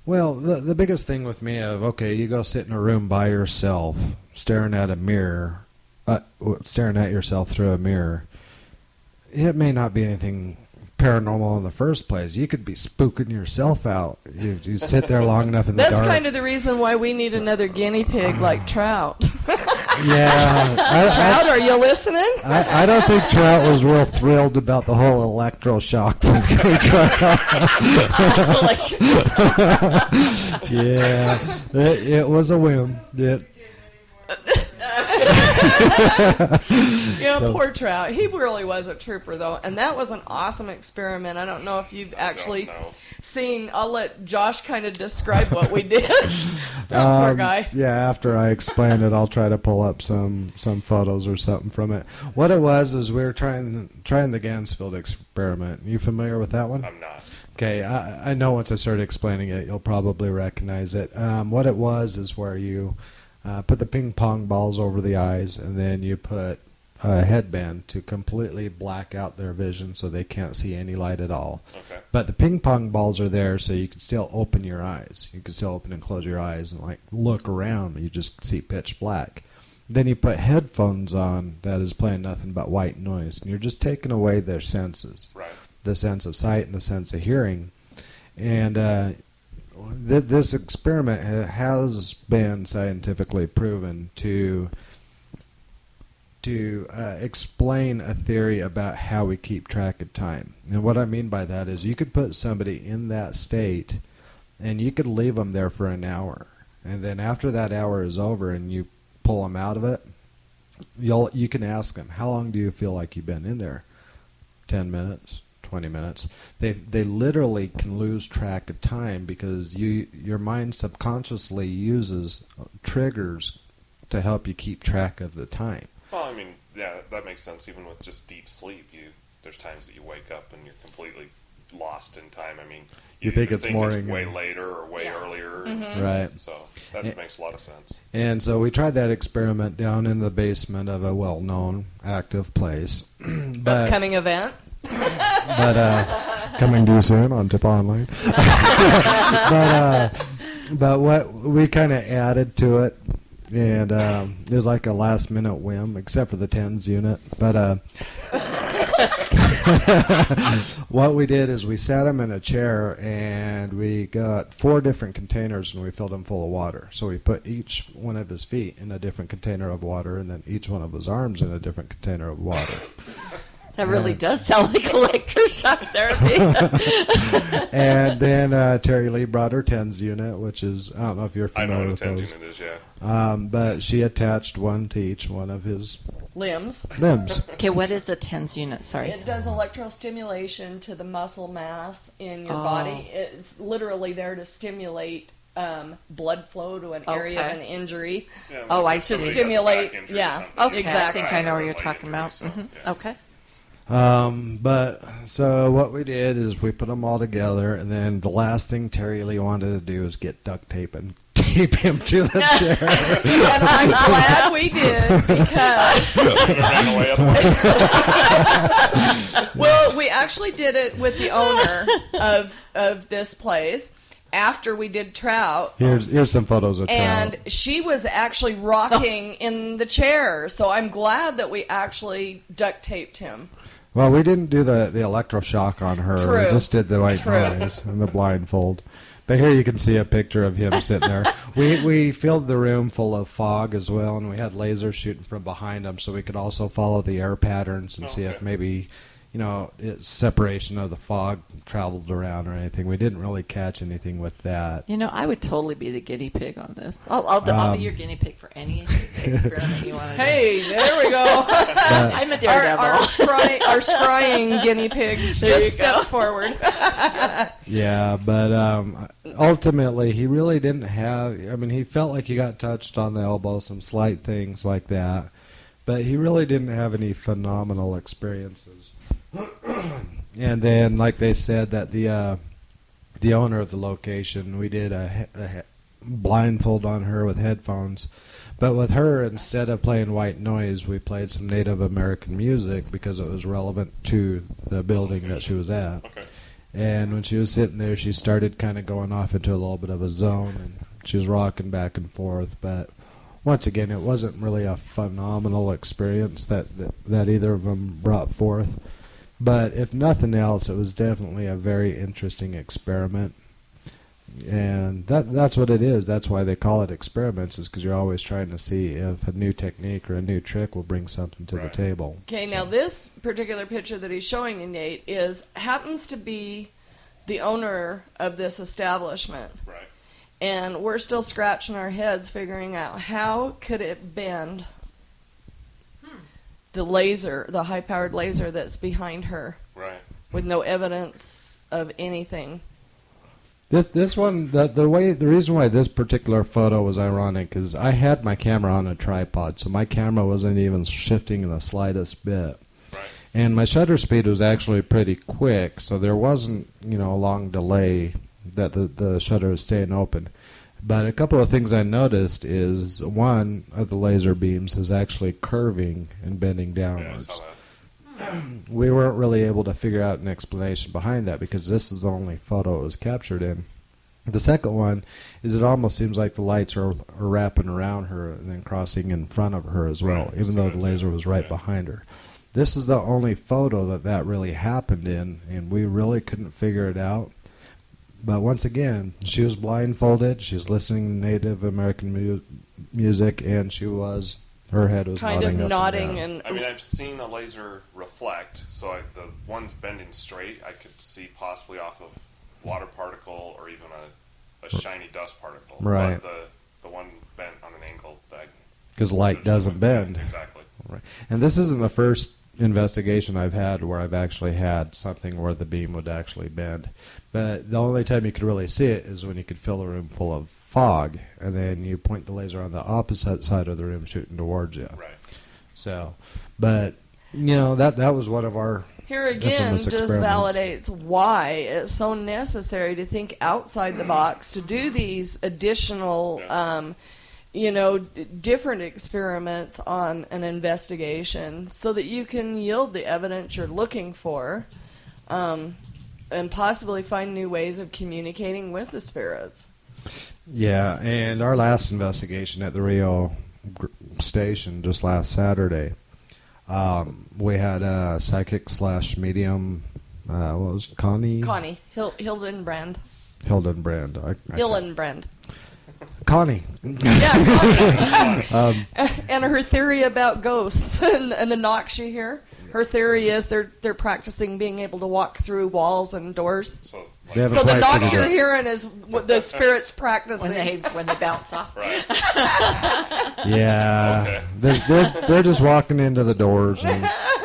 Well, the biggest thing with me you go sit in a room by yourself, staring at a mirror, staring at yourself through a mirror. It may not be anything paranormal in the first place. You could be spooking yourself out. You sit there long enough in the That's dark. kind of the reason why we need another guinea pig like Trout. Yeah. Trout, are you listening? I don't think Trout was real thrilled about the whole electroshock thing. Yeah, it was a whim. Poor Trout. He really was a trooper, though, and that was an awesome experiment. I don't know if you've actually don't know. scene. I'll let Josh kind of describe what we did. Poor guy. Yeah, after I explain it, I'll try to pull up some photos or something from it. What it was is we were trying the Gansfield experiment. You familiar with that one? I'm not. Okay, I know once I start explaining it, you'll probably recognize it. What it was is where you put the ping pong balls over the eyes, and then you put a headband to completely black out their vision so they can't see any light at all. Okay. But the ping pong balls are there so you can still open your eyes. You can still open and close your eyes and like look around. You just see pitch black. Then you put headphones on that is playing nothing but white noise, and you're just taking away their senses. Right. The sense of sight and the sense of hearing. And this experiment has been scientifically proven to explain a theory about how we keep track of time. And what I mean by that is you could put somebody in that state and you could leave them there for an hour. And then after that hour is over and you pull them out of it, you can ask them, how long do you feel like you've been in there? 10 minutes? 20 minutes. They literally can lose track of time because your mind subconsciously uses triggers to help you keep track of the time. Well, I mean, yeah, that makes sense. Even with just deep sleep, there's times that you wake up and you're completely lost in time. I mean, you think it's morning, way later or way earlier, right? So that makes a lot of sense. And so we tried that experiment down in the basement of a well-known active place. Upcoming event. But coming to you soon on Tip Online. But what we kind of added to it, and it was like a last-minute whim, except for the tens unit. But what we did is we sat him in a chair, and we got 4 different containers, and we filled them full of water. So we put each one of his feet in a different container of water, and then each one of his arms in a different container of water. That really does sound like electroshock therapy. And then Terry Lee brought her TENS unit, which is, I don't know if you're familiar with those. I know what a TENS unit is, yeah. But she attached one to each one of his limbs. Okay, what is a TENS unit? Sorry. It does electrostimulation to the muscle mass in your body. It's literally there to stimulate blood flow to an area of an injury. Yeah, I to stimulate. Yeah, okay, exactly. I think I know what you're talking about. So, yeah. Okay. But so what we did is we put them all together, and then the last thing Terry Lee wanted to do is get duct tape and tape him to the chair. And I'm glad we did because well, we actually did it with the owner of this place. After we did Trout, here's some photos of Trout, and she was actually rocking in the chair. So I'm glad that we actually duct taped him. Well, we didn't do the electroshock on her. True. We just did the white noise and the blindfold. But here you can see a picture of him sitting there. We filled the room full of fog as well, and we had lasers shooting from behind him, so we could also follow the air patterns and see if maybe, separation of the fog traveled around or anything. We didn't really catch anything with that. I would totally be the guinea pig on this. I'll be your guinea pig for any experiment you want to do. Hey, there we go. I'm a daredevil. Our scrying guinea pig just stepped forward. Yeah, but ultimately he really didn't have, he felt like he got touched on the elbow, some slight things like that, but he really didn't have any phenomenal experiences. And then, like they said, that the owner of the location, we did a blindfold on her with headphones. But with her, instead of playing white noise, we played some Native American music because it was relevant to the building that she was at. Okay. And when she was sitting there, she started kind of going off into a little bit of a zone, and she was rocking back and forth. But once again, it wasn't really a phenomenal experience that either of them brought forth. But if nothing else, it was definitely a very interesting experiment. And that's what it is. That's why they call it experiments, is because you're always trying to see if a new technique or a new trick will bring something to the table. Okay, now this particular picture that he's showing you, Nate, happens to be the owner of this establishment. Right. And we're still scratching our heads figuring out how could it bend the high-powered laser that's behind her, right, with no evidence of anything. This one, the reason why this particular photo was ironic is I had my camera on a tripod, so my camera wasn't even shifting in the slightest bit. Right. And my shutter speed was actually pretty quick, so there wasn't, a long delay that the shutter is staying open. But a couple of things I noticed is one of the laser beams is actually curving and bending downwards. Yeah, I saw that. We weren't really able to figure out an explanation behind that because this is the only photo it was captured in. The second one is it almost seems like the lights are wrapping around her and then crossing in front of her as well, Right, even though the laser was right behind her. This is the only photo that really happened in, and we really couldn't figure it out. But once again, she was blindfolded, she was listening to Native American music, and her head was kind nodding of up nodding and down. I mean, I've seen a laser reflect, so the one's bending straight, I could see possibly off of water particle or even a shiny dust particle. Right. But the one bent on an angle that... Because light doesn't bend. Exactly. Right. And this isn't the first investigation I've had where I've actually had something where the beam would actually bend. But the only time you could really see it is when you could fill a room full of fog, and then you point the laser on the opposite side of the room shooting towards you. Right. So, but, that was one of our Here again infamous just experiments. validates why it's so necessary to think outside the box, to do these additional, different experiments on an investigation so that you can yield the evidence you're looking for and possibly find new ways of communicating with the spirits. Yeah, and our last investigation at the Rio station just last Saturday, we had a psychic / medium, what was it, Connie? Connie Hildenbrand. Hildenbrand. Hillenbrand. Connie. Yeah, Connie. And her theory about ghosts and the knocks you hear. Her theory is they're practicing being able to walk through walls and doors. So the knocks you're hearing is what the spirits practicing when they bounce off. Right. Yeah. Okay. They're just walking into the doors and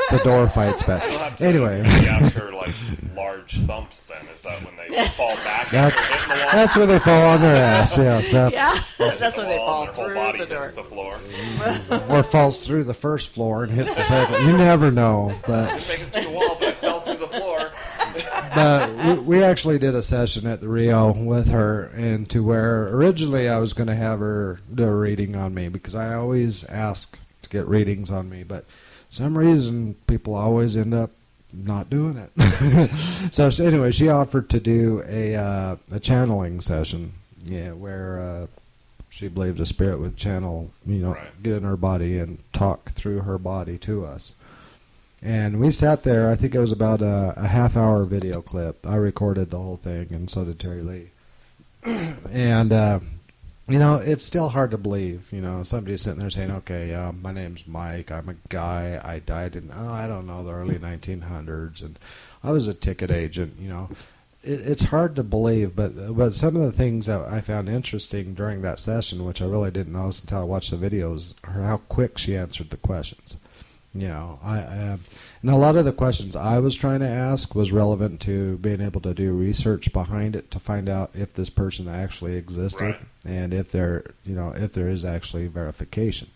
the door fights back. You'll have to Anyway. ask her, large thumps then. Is that when they fall back and hit the wall? That's where they fall on their ass, yes. That's when they fall Their whole through body the door. hits the floor. Or falls through the first floor and hits the second. You never know. I didn't make it through the wall, but I fell through the floor. But we actually did a session at the Rio with her, and to where originally I was going to have her do a reading on me because I always ask to get readings on me, but some reason people always end up not doing it. So anyway, she offered to do a channeling session, where she believed a spirit would channel, get in her body and talk through her body to us. And we sat there, I think it was about a half-hour video clip. I recorded the whole thing, and so did Terry Lee. And, it's still hard to believe. Somebody's sitting there saying, okay, my name's Mike, I'm a guy, I died in, I don't know, the early 1900s, and I was a ticket agent, It's hard to believe, but some of the things that I found interesting during that session, which I really didn't notice until I watched the videos, are how quick she answered the questions. And a lot of the questions I was trying to ask was relevant to being able to do research behind it to find out if this person actually existed, Right. and if there is actually verification.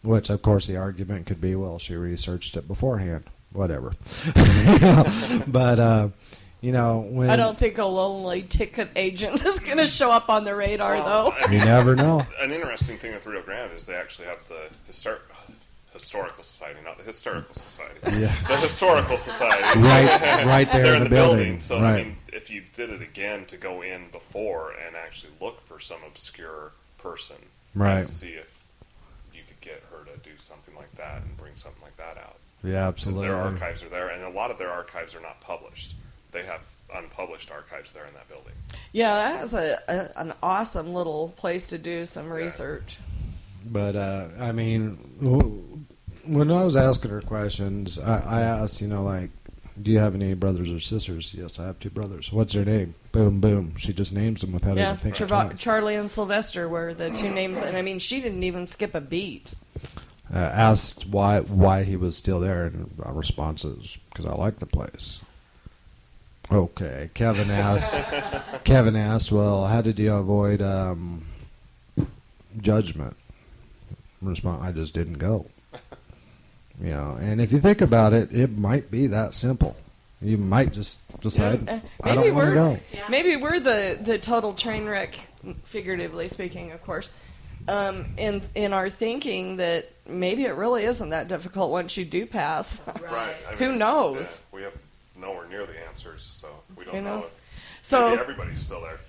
Which, of course, the argument could be, well, she researched it beforehand, whatever. But when I don't think a lonely ticket agent is going to show up on the radar, though. you never know. An interesting thing with Rio Grande is they actually have the Historical Society, not the Hysterical Society. Yeah. The Historical Society. Right there They're in the building. So, Right. if you did it again to go in before and actually look for some obscure person Right. and see if you could get her to do something like that and bring something like that out. Yeah, Because absolutely. their archives are there, and a lot of their archives are not published. They have unpublished archives there in that building. Yeah, that is an awesome little place to do some research. But, when I was asking her questions, I asked, do you have any brothers or sisters? Yes, I have 2 brothers. What's their name? Boom, boom. She just names them without even thinking twice. Charlie and Sylvester were the 2 names, and she didn't even skip a beat. Asked why he was still there, and our response is, because I like the place. Okay, Kevin asked. Well, how did you avoid judgment? Response: I just didn't go. And if you think about it, it might be that simple. You might just decide, I don't want to go. Maybe we're the total train wreck, figuratively speaking, of course, in our thinking that maybe it really isn't that difficult once you do pass. Right. Who knows? Yeah, we have nowhere near the answers, so we don't Who know knows? if So maybe everybody's still there.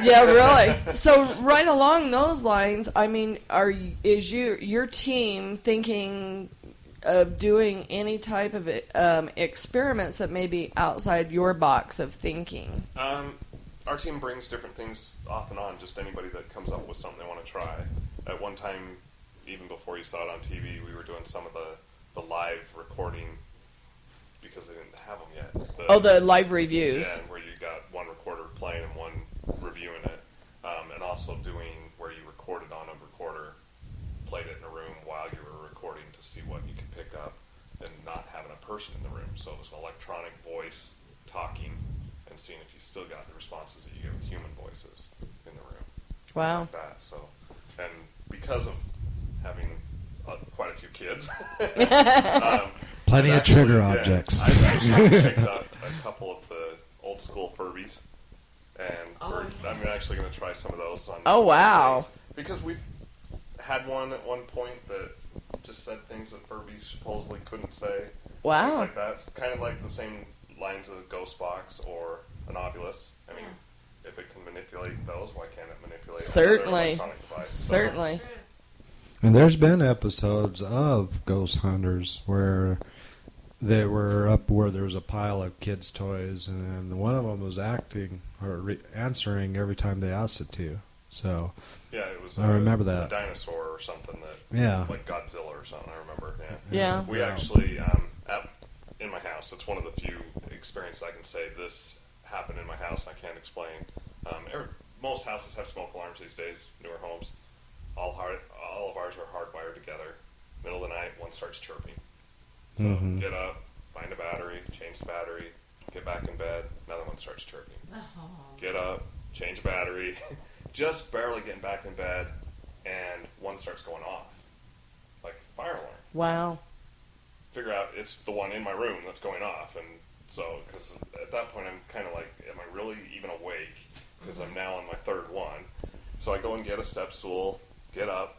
yeah, really. So right along those lines, I mean, is your team thinking of doing any type of experiments that may be outside your box of thinking? Our team brings different things off and on. Just anybody that comes up with something they want to try. At one time, even before you saw it on TV, we were doing some of the live recording because they didn't have them yet. The live reviews. Yeah, where you got one recorder playing and one reviewing it, and also doing where you recorded on a recorder, played it in a room while you were recording to see what you could pick up, and not having a person in the room. So it was an electronic voice talking and seeing if you still got the responses that you get with human voices in the room. Wow. Things like that. So, and because of having quite a few kids, plenty of trigger objects. I've actually picked up a couple of the old school Furbies, and I'm actually going to try some of those on. Oh wow! Days. Because we've had one at one point that just said things that Furbies supposedly couldn't say. Wow! Things like that. It's kind of like the same lines of a Ghost Box or an Ovilus. I mean, if it can manipulate those, why can't it manipulate certainly electronic device? certainly? So, And there's been episodes of Ghost Hunters where they were up where there was a pile of kids' toys, and one of them was acting or answering every time they asked it to. So yeah, it was. I remember that a dinosaur or something that. Yeah. Like Godzilla or something. I remember. Yeah. We actually in my house. It's one of the few experiences I can say this happened in my house. And I can't explain. Most houses have smoke alarms these days. Newer homes. All of ours are hardwired together. Middle of the night, one starts chirping. So get up, find a battery, change the battery, get back in bed, another one starts chirping. Get up, change battery, just barely getting back in bed, and one starts going off. Like fire alarm. Wow. Figure out it's the one in my room that's going off. And so, because at that point I'm kind of like, am I really even awake? Because I'm now on my third one. So I go and get a step stool, get up,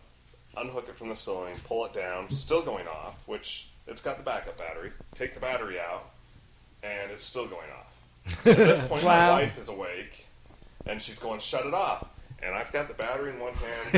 unhook it from the ceiling, pull it down, still going off, which it's got the backup battery. Take the battery out, and it's still going off. At this point, my wife is awake, and she's going, shut it off. And I've got the battery in one hand,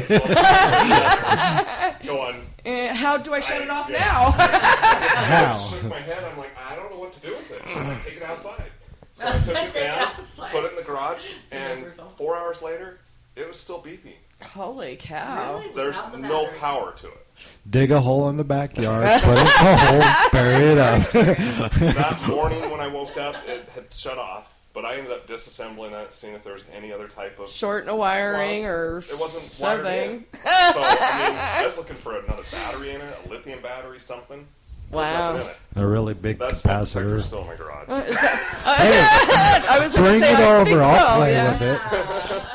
going, how do I shut it off now? I shook my head. I'm like, I don't know what to do with it. She's like, take it outside. So I took it down, put it in the garage, and 4 hours later, it was still beeping. Holy cow. Really? There's no power to it. dig a hole in the backyard, put it in the hole, bury it up. That morning when I woke up, it had shut off. But I ended up disassembling it, seeing if there was any other type of short in wiring or it wasn't something. Wired in. So I was looking for another battery in it, a lithium battery, something. Wow. A really big That capacitor. still in my garage. I was Bring say, it I over. think I'll so, play yeah. with it.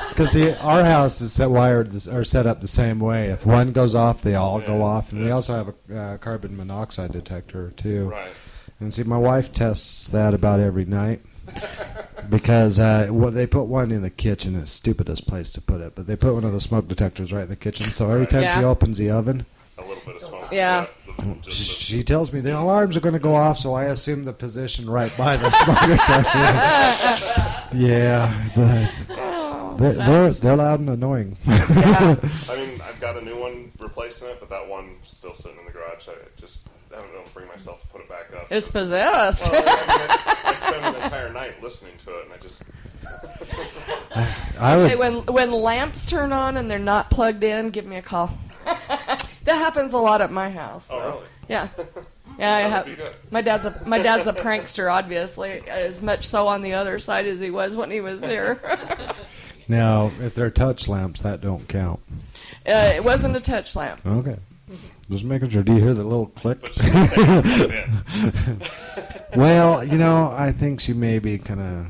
Because our house is set up the same way. If one goes off, they all go off. And we also have a carbon monoxide detector too. Right. And see, my wife tests that about every night. Because they put one in the kitchen. It's the stupidest place to put it. But they put one of the smoke detectors right in the kitchen. So every time she opens the oven, A little bit of smoke. Yeah. she tells me the alarms are going to go off, so I assume the position right by the smoke detector. Yeah, they're loud and annoying. Yeah. I mean, I've got a new one replacing it, but that one's still sitting in the garage. I just haven't been able to bring myself to put it back up. It's possessed. Well, I mean, I spent an entire night listening to it, and I just... I Hey, would. when lamps turn on and they're not plugged in, give me a call. That happens a lot at my house. So. Oh, really? Yeah. Yeah, I That would have. be good. My dad's a prankster, obviously, as much so on the other side as he was when he was here. Now, if they're touch lamps, that don't count. It wasn't a touch lamp. Okay. Just making sure. Do you hear the little click? But she didn't say put it in. Well, I think she may be kind of,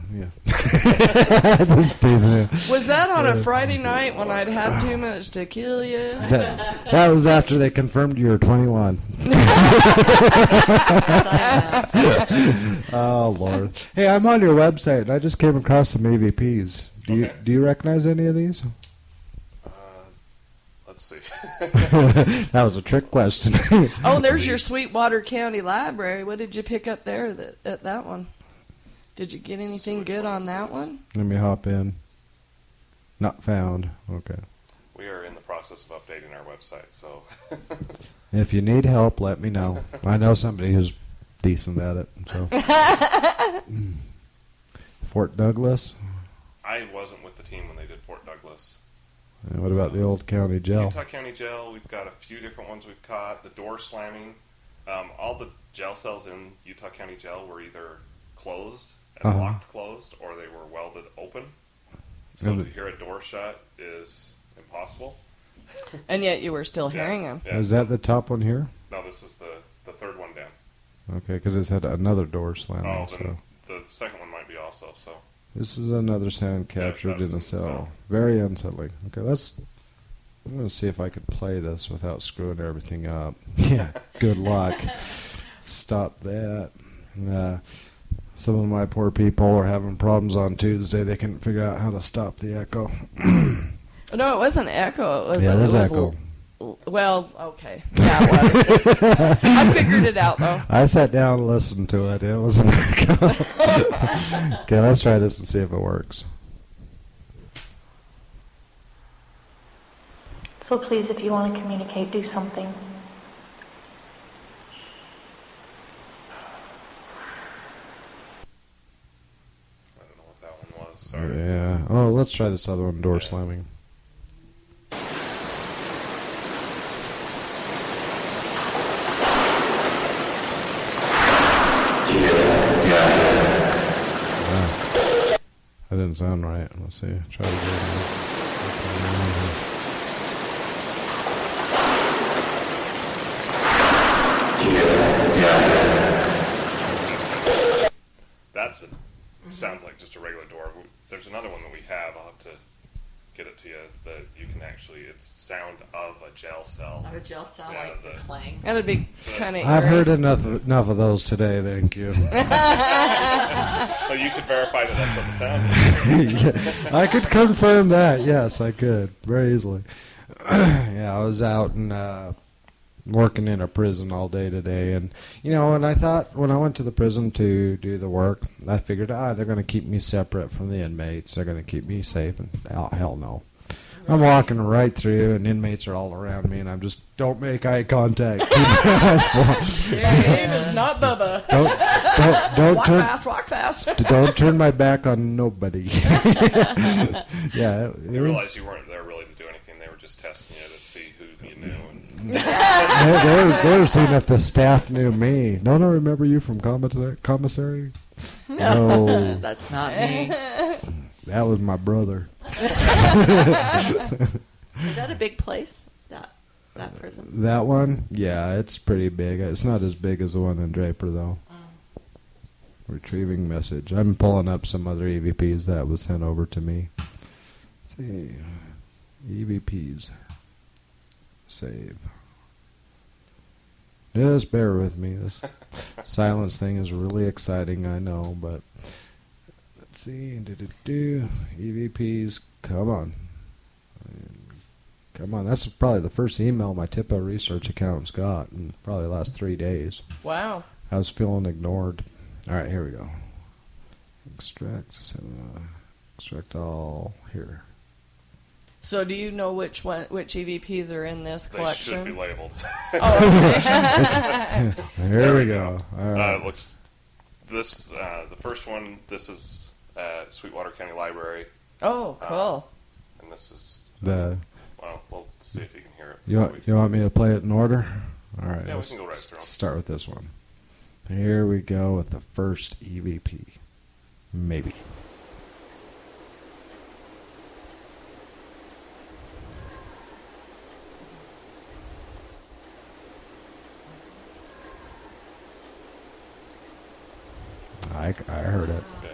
just teasing you. Was that on a Friday night when I'd had too much to kill you? That was after they confirmed you were 21. Oh, Lord. Hey, I'm on your website, and I just came across some EVPs. Do you recognize any of these? Let's see. That was a trick question. Oh, there's your Sweetwater County Library. What did you pick up there at that one? Did you get anything good on that one? Let me hop in. Not found. Okay. We are in the process of updating our website, so. If you need help, let me know. I know somebody who's decent at it. So. Fort Douglas. I wasn't with the team when they did Fort Douglas. And what about the old county jail? Utah County Jail, we've got a few different ones we've caught. The door slamming. All the jail cells in Utah County Jail were either closed and locked closed, or they were welded open. So to hear a door shut is impossible. And yet you were still hearing them. Yeah, Is that the top one here? No, this is the third one down. Okay, because it's had another door slamming. Oh, So. then the second one might be also, so. This is another sound captured in the cell. Very unsettling. Okay, I'm going to see if I could play this without screwing everything up. Yeah, good luck. Stop that. Some of my poor people are having problems on Tuesday. They couldn't figure out how to stop the echo. No, it wasn't echo. It was echo. Well, okay. Yeah, it was. I figured it out, though. I sat down and listened to it. It was an echo. Okay, let's try this and see if it works. So please, if you want to communicate, do something. I don't know what that one was, sorry. Yeah. Oh, let's try this other one, door slamming. That didn't sound right. Let's see. Try it again. Sounds like just a regular door. There's another one that we have. I'll have to get it to you that you can actually, it's sound of a jail cell. Of a jail cell, Yeah, like the- playing. That'd be kind of. I've heard enough of those today. Thank you. Well, you could verify that that's what the sound is. Yeah, I could confirm that. Yes, I could very easily. Yeah, I was out and working in a prison all day today, and and I thought when I went to the prison to do the work, I figured, they're going to keep me separate from the inmates. They're going to keep me safe, and hell no. I'm walking right through, and inmates are all around me, and I'm just, don't make eye contact. Keep my eyes closed. Your name is not Bubba. Don't Walk turn, fast, walk fast. don't turn my back on nobody. Yeah, You realize you weren't there really to do anything. They were just testing you to see who you knew. And they were seeing if the staff knew me. Don't I remember you from commissary? No, That's not me. that was my brother. Is that a big place? That prison? That one? Yeah, it's pretty big. It's not as big as the one in Draper, though. Retrieving message. I'm pulling up some other EVPs that was sent over to me. Let's see. EVPs. Save. Just bear with me. This silence thing is really exciting, I know, but let's see. EVPs. Come on. Come on. That's probably the first email my TIPA research account's got in probably the last 3 days. Wow. I was feeling ignored. All right, here we go. Extract all here. So do you know which EVPs are in this they collection? should be labeled. Oh, okay. Here we go. All right. Looks this the first one. This is Sweetwater County Library, Oh, cool. and this is The well. We'll see if you can hear it. you want me to play it in order? All right. Yeah, we let's can go right through 'em. start with this one. Here we go with the first EVP. Maybe. I heard it. Yeah.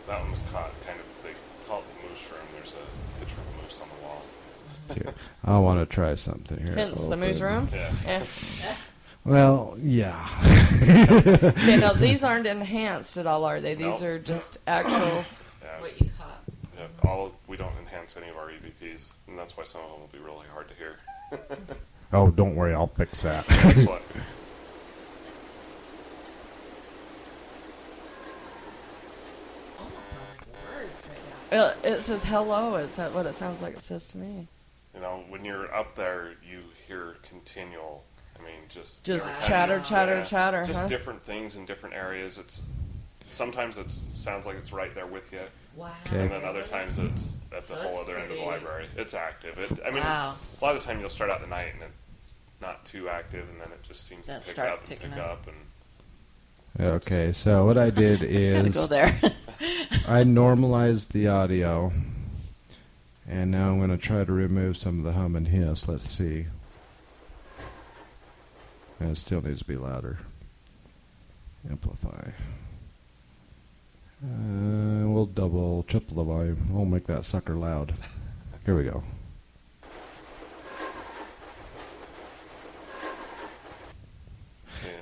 That one was caught kind of, they call it the moose room. There's a picture of a moose on the wall. Here, I want to try something here. Hence the moose room. Yeah. Well, yeah. Okay, now these aren't enhanced at all, are they? These Nope. are just actual. Yeah. What you caught. Yeah, we don't enhance any of our EVPs, and that's why some of them will be really hard to hear. Oh, don't worry, I'll fix that. Excellent. Almost sounds like words right now. It says hello. Is that what it sounds like it says to me? You know, when you're up there, you hear continual. I mean, just Just every time chatter, you- chatter, yeah, chatter, Just huh? different things in different areas. Sometimes it sounds like it's right there with you, Wow. Okay. and then other times it's at the So whole it's other end of the pretty- library. It's active. A Wow. lot of the time you'll start out the night and it's not too active, and then it just seems That to pick starts up and picking pick up. up. And Okay, so what I did Gotta is go there. I normalized the audio, and now I'm going to try to remove some of the hum and hiss. Let's see. And it still needs to be louder. Amplify. We'll triple the volume. We'll make that sucker loud. Here we go.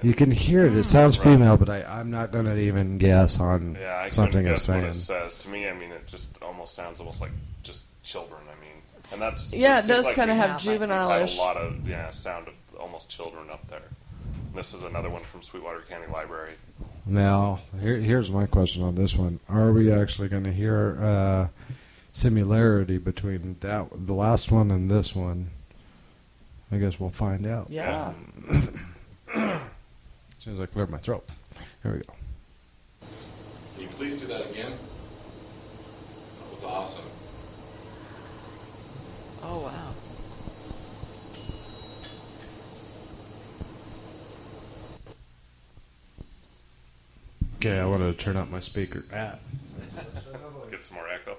You can hear it. It sounds Right. female, but I'm not going to even guess on yeah, I something couldn't it's guess what saying. it says. To me, I mean, it just almost sounds like just children. I mean, and that's Yeah, it seems does like kind of we- have have juvenile-ish. a lot of sound of almost children up there. And this is another one from Sweetwater County Library. Now, here's my question on this one. Are we actually going to hear similarity between the last one and this one? I guess we'll find out. Yeah. As soon as I clear my throat. Here we go. Can you please do that again? That was awesome. Oh, wow. Okay, I wanted to turn up my speaker. Get some more echo.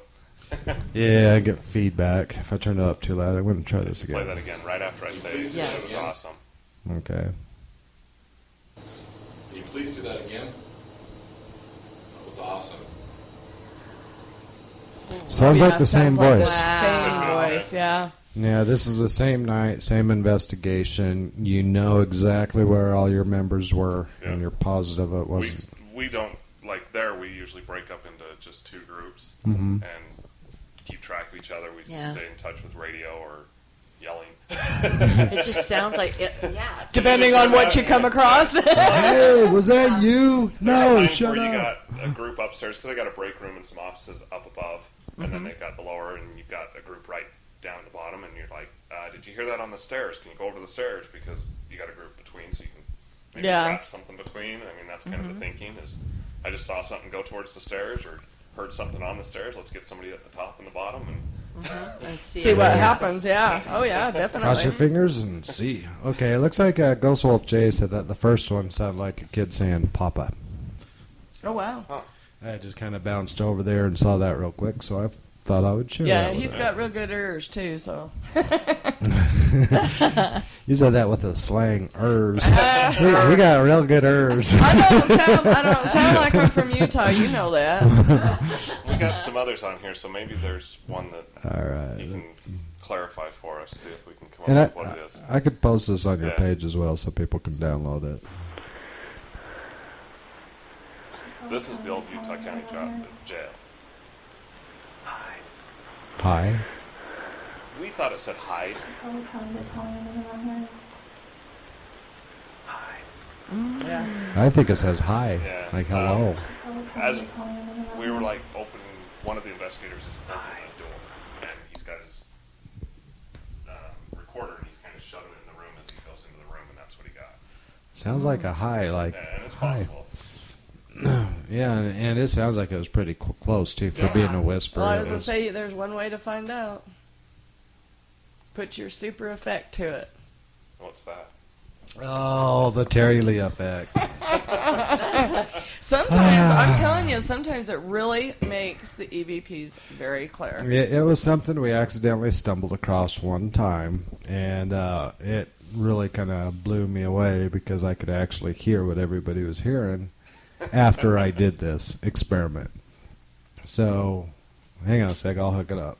Yeah, I get feedback. If I turn it up too loud, I'm going to try this Play that again. again right after I say Yeah. it was awesome. Okay. Can you please do that again? That was awesome. Sounds Yeah, like the same sounds like voice. the same Wow. voice, yeah. Yeah, this is the same night, same investigation. You know exactly where all your members were, Yeah. and you're positive it wasn't. We don't, like there, we usually break up into just two groups Mhm. and keep track of each other. We Yeah. stay in touch with radio or yelling. It just sounds like it. Yeah. Depending on what you come across. Hey, was that you? No, Times shut where you up. got a group upstairs, because they got a break room and some offices up above, and then they've got the lower, and you've got a group right down at the bottom, and you're like, did you hear that on the stairs? Can you go over to the stairs? Because you got a group between, so you can maybe Yeah. trap something between. I mean, that's kind of the thinking is, I just saw something go towards the stairs, or heard something on the stairs. Let's get somebody at the top and the bottom, and And See what it. happens, yeah. Oh, yeah, Cross your definitely. fingers and see. Okay, it looks like Ghost Wolf J said that the first one sounded like a kid saying "Papa." Oh, wow. I just kind of bounced over there and saw that real quick, so I thought I would share Yeah, that with he's got real good ears, too, so. You said that with a slang ers. we got real good ers. I don't sound like I'm from Utah. You know that. we got some others on here, so maybe there's one that All you right. can clarify for us, see if we can come And up with what it is. I could post this on your Yeah. page as well so people can download it. This is the old Utah County jail. Hi. We thought it said hide. Yeah. I think it says hi, Yeah. like hello. As we were like opening, one of the investigators is opening the door, and he's got his recorder, and he's kind of shoving it in the room as he goes into the room, and that's what he got. Sounds like a hi, like And it's hi. possible. Yeah, and it sounds like it was pretty close too for Yeah. being a whisper. Well, I It was going was- to say, there's one way to find out. Put your super effect to it. What's that? Oh, the Terry Lee effect. Sometimes, I'm telling you, sometimes it really makes the EVPs very clear. It was something we accidentally stumbled across one time, and it really kind of blew me away because I could actually hear what everybody was hearing. after I did this experiment. So, hang on a sec, I'll hook it up.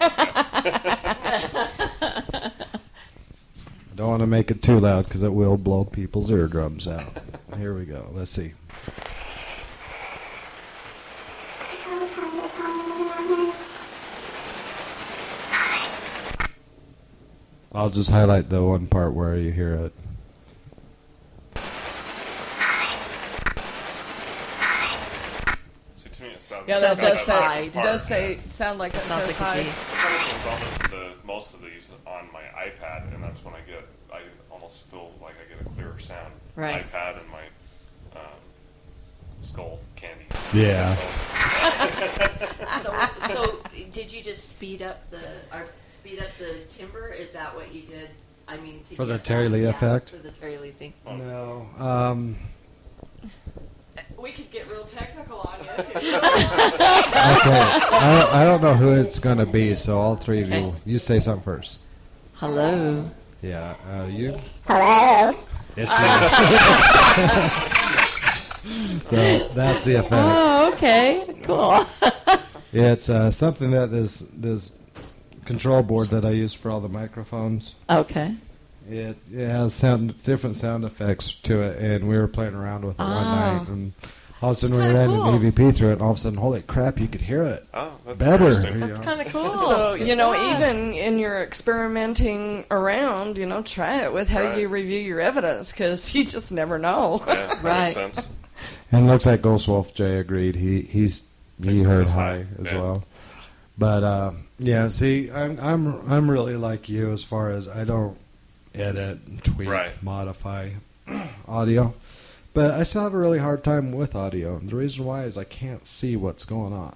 I don't want to make it too loud because it will blow people's eardrums out. Here we go. Let's see. I'll just highlight the one part where you hear it. See, to me, it sounds. Yeah, that does Sounds like say sound like it Sounds says like a hi. D. Funny thing is, I'll listen to most of these on my iPad, and that's when I almost feel like I get a clearer sound. Right. iPad and my skull candy. Yeah. So did you just speed up the timbre? Is that what you did? I mean, to For the get Terry that? Lee Yeah, effect? For the Terry Lee thing. No. We could get real technical on you. Okay. I don't know who it's going to be, so all three of you, you say something first. Hello. Yeah. You? Hello. It's So that's the effect. Oh, okay. Cool. It's something that this control board that I use for all the microphones. Okay. It has different sound effects to it, and we were playing around with it one night, and all of a sudden we ran an EVP through it, and all of a sudden, holy crap, you could hear it That's better. interesting. That's kind of cool. So, even in your experimenting around, try it with how Right. you review your evidence, because you just never know. Yeah, that Right. makes sense. And it looks like Ghost Wolf Jay agreed. He Thinks heard this is high high. as Yeah. well. But see, I'm really like you as far as I don't edit, tweak, Right. modify audio. But I still have a really hard time with audio. And the reason why is I can't see what's going on.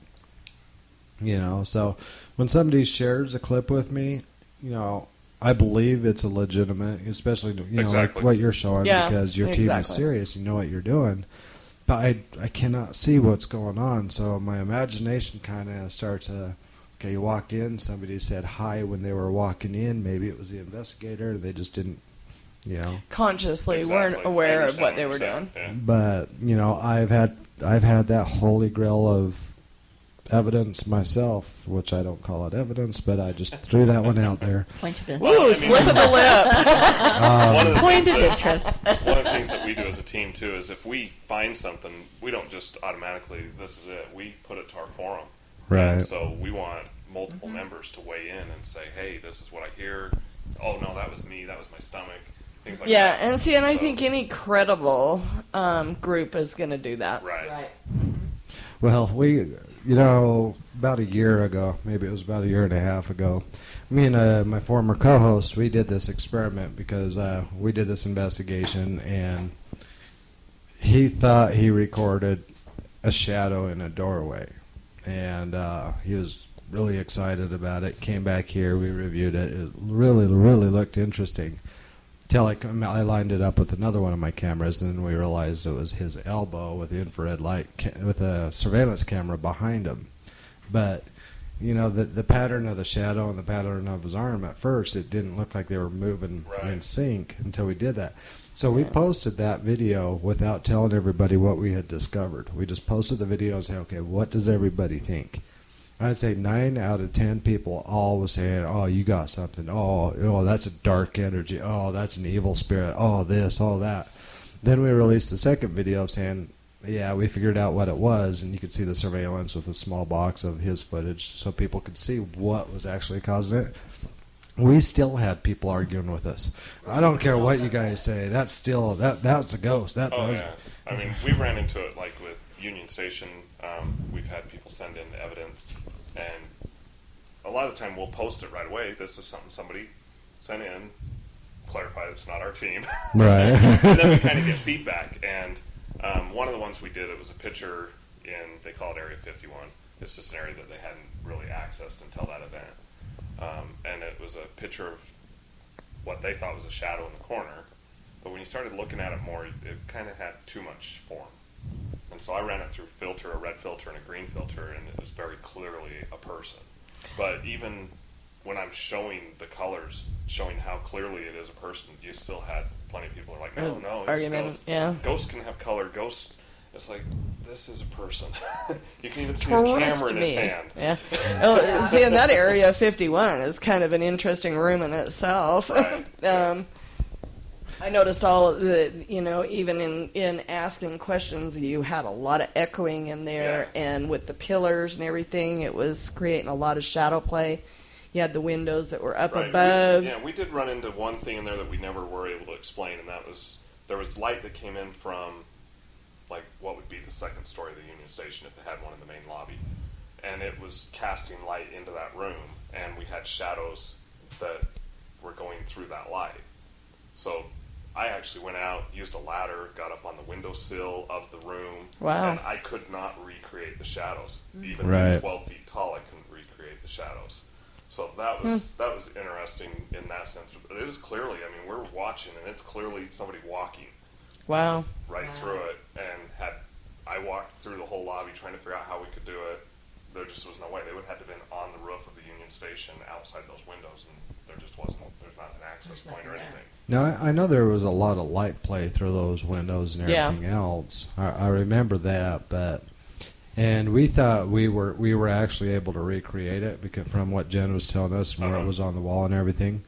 So when somebody shares a clip with me, I believe it's a legitimate, especially Exactly. like what you're showing, Yeah, because your team is exactly. serious. You know what you're doing. But I cannot see what's going on, so my imagination kind of starts to. Okay, you walked in. Somebody said hi when they were walking in. Maybe it was the investigator. They just didn't, Consciously Exactly. weren't aware I of what understand they were you're doing. saying. But I've had that holy grail of evidence myself, which I don't call it evidence, but I just threw that one out there. Point of interest. Well, I Ooh, mean- slip of the lip. One of the Point things of that- interest. One of the things that we do as a team too is if we find something, we don't just automatically this is it. We put it to our forum. Right. And so we want multiple members to weigh in and say, "Hey, this is what I hear." Oh no, that was me. That was my stomach. Things like Yeah, that. and I So- think any credible group is going to do that. Right. Well, we, about a year ago, maybe it was about a year and a half ago, me and my former co-host, we did this experiment because we did this investigation, and he thought he recorded a shadow in a doorway, and he was really excited about it. Came back here, we reviewed it. It really, really looked interesting. Till I lined it up with another one of my cameras, and then we realized it was his elbow with the infrared light, with a surveillance camera behind him. But, the pattern of the shadow and the pattern of his arm, at first, it didn't look like they were moving Right. in sync until we did that. So we posted that video without telling everybody what we had discovered. We just posted the video and said, okay, what does everybody think? I'd say 9 out of 10 people all was saying, oh, you got something. Oh, that's a dark energy. Oh, that's an evil spirit. Oh, this, all that. Then we released a second video saying, yeah, we figured out what it was, and you could see the surveillance with a small box of his footage so people could see what was actually causing it. We still had people arguing with us. I don't care what you guys say. That's still, that's a ghost. Oh yeah. I mean, we ran into it like with Union Station. We've had people send in evidence, and a lot of the time we'll post it right away. This is something somebody sent in, clarified it's not our team. Right. And then we kind of get feedback. And one of the ones we did, it was a picture in, they call it Area 51. It's just an area that they hadn't really accessed until that event. And it was a picture of what they thought was a shadow in the corner. But when you started looking at it more, it kind of had too much form. And so I ran it through a red filter and a green filter, and it was very clearly a person. But even when I'm showing the colors, showing how clearly it is a person, you still had plenty of people who are like, no, it's Argument, ghosts. yeah. Ghosts can have color. Ghosts It's like, this is a person. You can even see his camera in his hand. Yeah. Oh, see, in that area, 51 is kind of an interesting room in itself. Right. I noticed all the, even in asking questions, you had a lot of echoing in there, and with the pillars and everything, it was creating a lot of shadow play. You had the windows that were up above. We did run into one thing in there that we never were able to explain, and that was there was light that came in from, like, what would be the second story of the Union Station if they had one in the main lobby. And it was casting light into that room, and we had shadows that were going through that light. So I actually went out, used a ladder, got up on the windowsill of the room, Wow. and I could not recreate the shadows. Even Right. being 12 feet tall, I couldn't recreate the shadows. So that was interesting in that sense. But it was clearly, we're watching, and it's clearly somebody walking Wow. through it. And I walked through the whole lobby trying to figure out how we could do it. There just was no way. They would have to have been on the roof of the Union Station outside those windows, and there just wasn't. There's not an access point or anything. Now, I know there was a lot of light play through those windows and everything else. I remember that, and we thought we were actually able to recreate it because from what Jen was telling us, where it was on the wall and everything.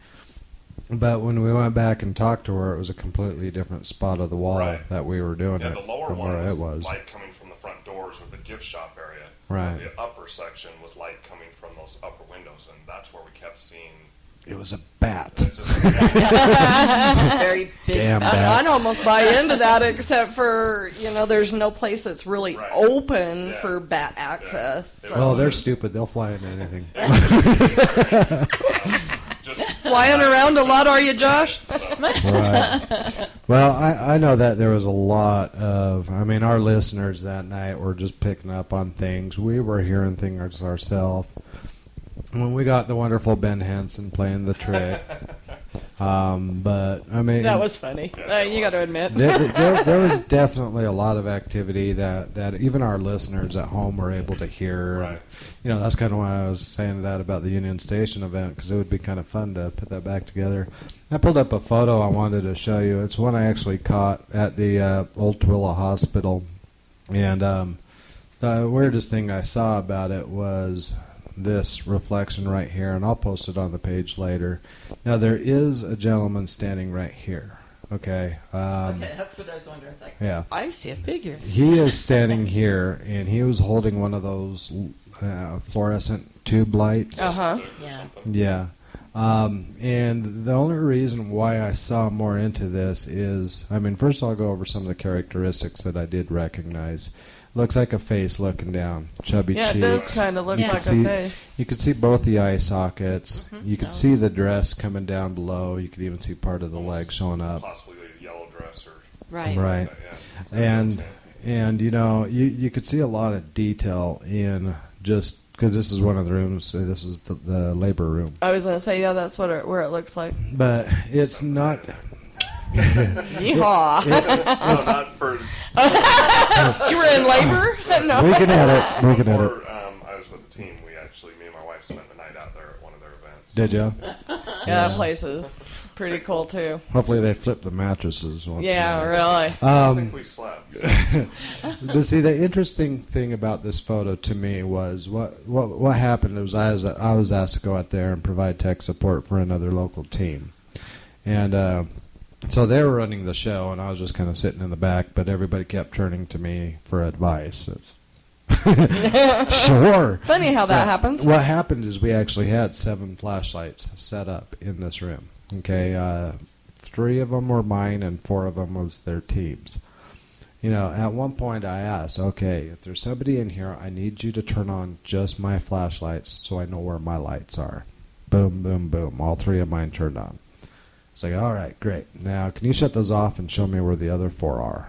But when we went back and talked to her, it was a completely different spot of the wall that we were doing it the lower from one where was light coming from the front doors with the gift shop area. Right. The upper section was light coming from those upper windows, and that's where we kept seeing. It was a bat. Very big. Damn bat. bats. I'd almost buy into that, except for, there's no place that's really open for bat access. Yeah. So. Well, they're stupid. They'll fly into anything. Just Flying around a lot, are you, Josh? Right. Well, I know that there was a lot of, our listeners that night were just picking up on things. We were hearing things ourselves. When we got the wonderful Ben Hansen playing the trick. But, that was funny. You got to admit. there was definitely a lot of activity that even our listeners at home were able to hear. Right. That's kind of why I was saying that about the Union Station event, because it would be kind of fun to put that back together. I pulled up a photo I wanted to show you. It's one I actually caught at the Old Tooele Hospital. And the weirdest thing I saw about it was this reflection right here, and I'll post it on the page later. Now, there is a gentleman standing right here. Okay. Okay, that's what I was wondering. It's like, yeah. I see a figure. He is standing here, and he was holding one of those fluorescent tube lights. Yeah. Yeah. And the only reason why I saw more into this is, first I'll go over some of the characteristics that I did recognize. Looks like a face looking down, chubby cheeks. Yeah, it does kind of look like a face. You could see both the eye sockets. Mm-hmm. You could see the dress coming down below. You could even see part of the leg showing up. Possibly a yellow dress or Right. Right. And you could see a lot of detail in just because this is one of the rooms. This is the labor room. I was going to say, that's where it looks like. But it's not. Yeehaw. not for. You were in labor? No. We can edit. We can edit. Before I was with the team, me and my wife spent the night out there at one of their events. Did you? Yeah, that place is pretty cool, too. Hopefully they flip the mattresses once. Yeah, really. I think we slept. But see, the interesting thing about this photo to me was what happened was I was asked to go out there and provide tech support for another local team, and so they were running the show, and I was just kind of sitting in the back, but everybody kept turning to me for advice. Sure. Funny how that happens. What happened is we actually had 7 flashlights set up in this room. Okay, 3 of them were mine, and 4 of them was their team's. At one point I asked, okay, if there's somebody in here, I need you to turn on just my flashlights so I know where my lights are. Boom, boom, boom. All 3 of mine turned on. It's like, all right, great. Now, can you shut those off and show me where the other 4 are?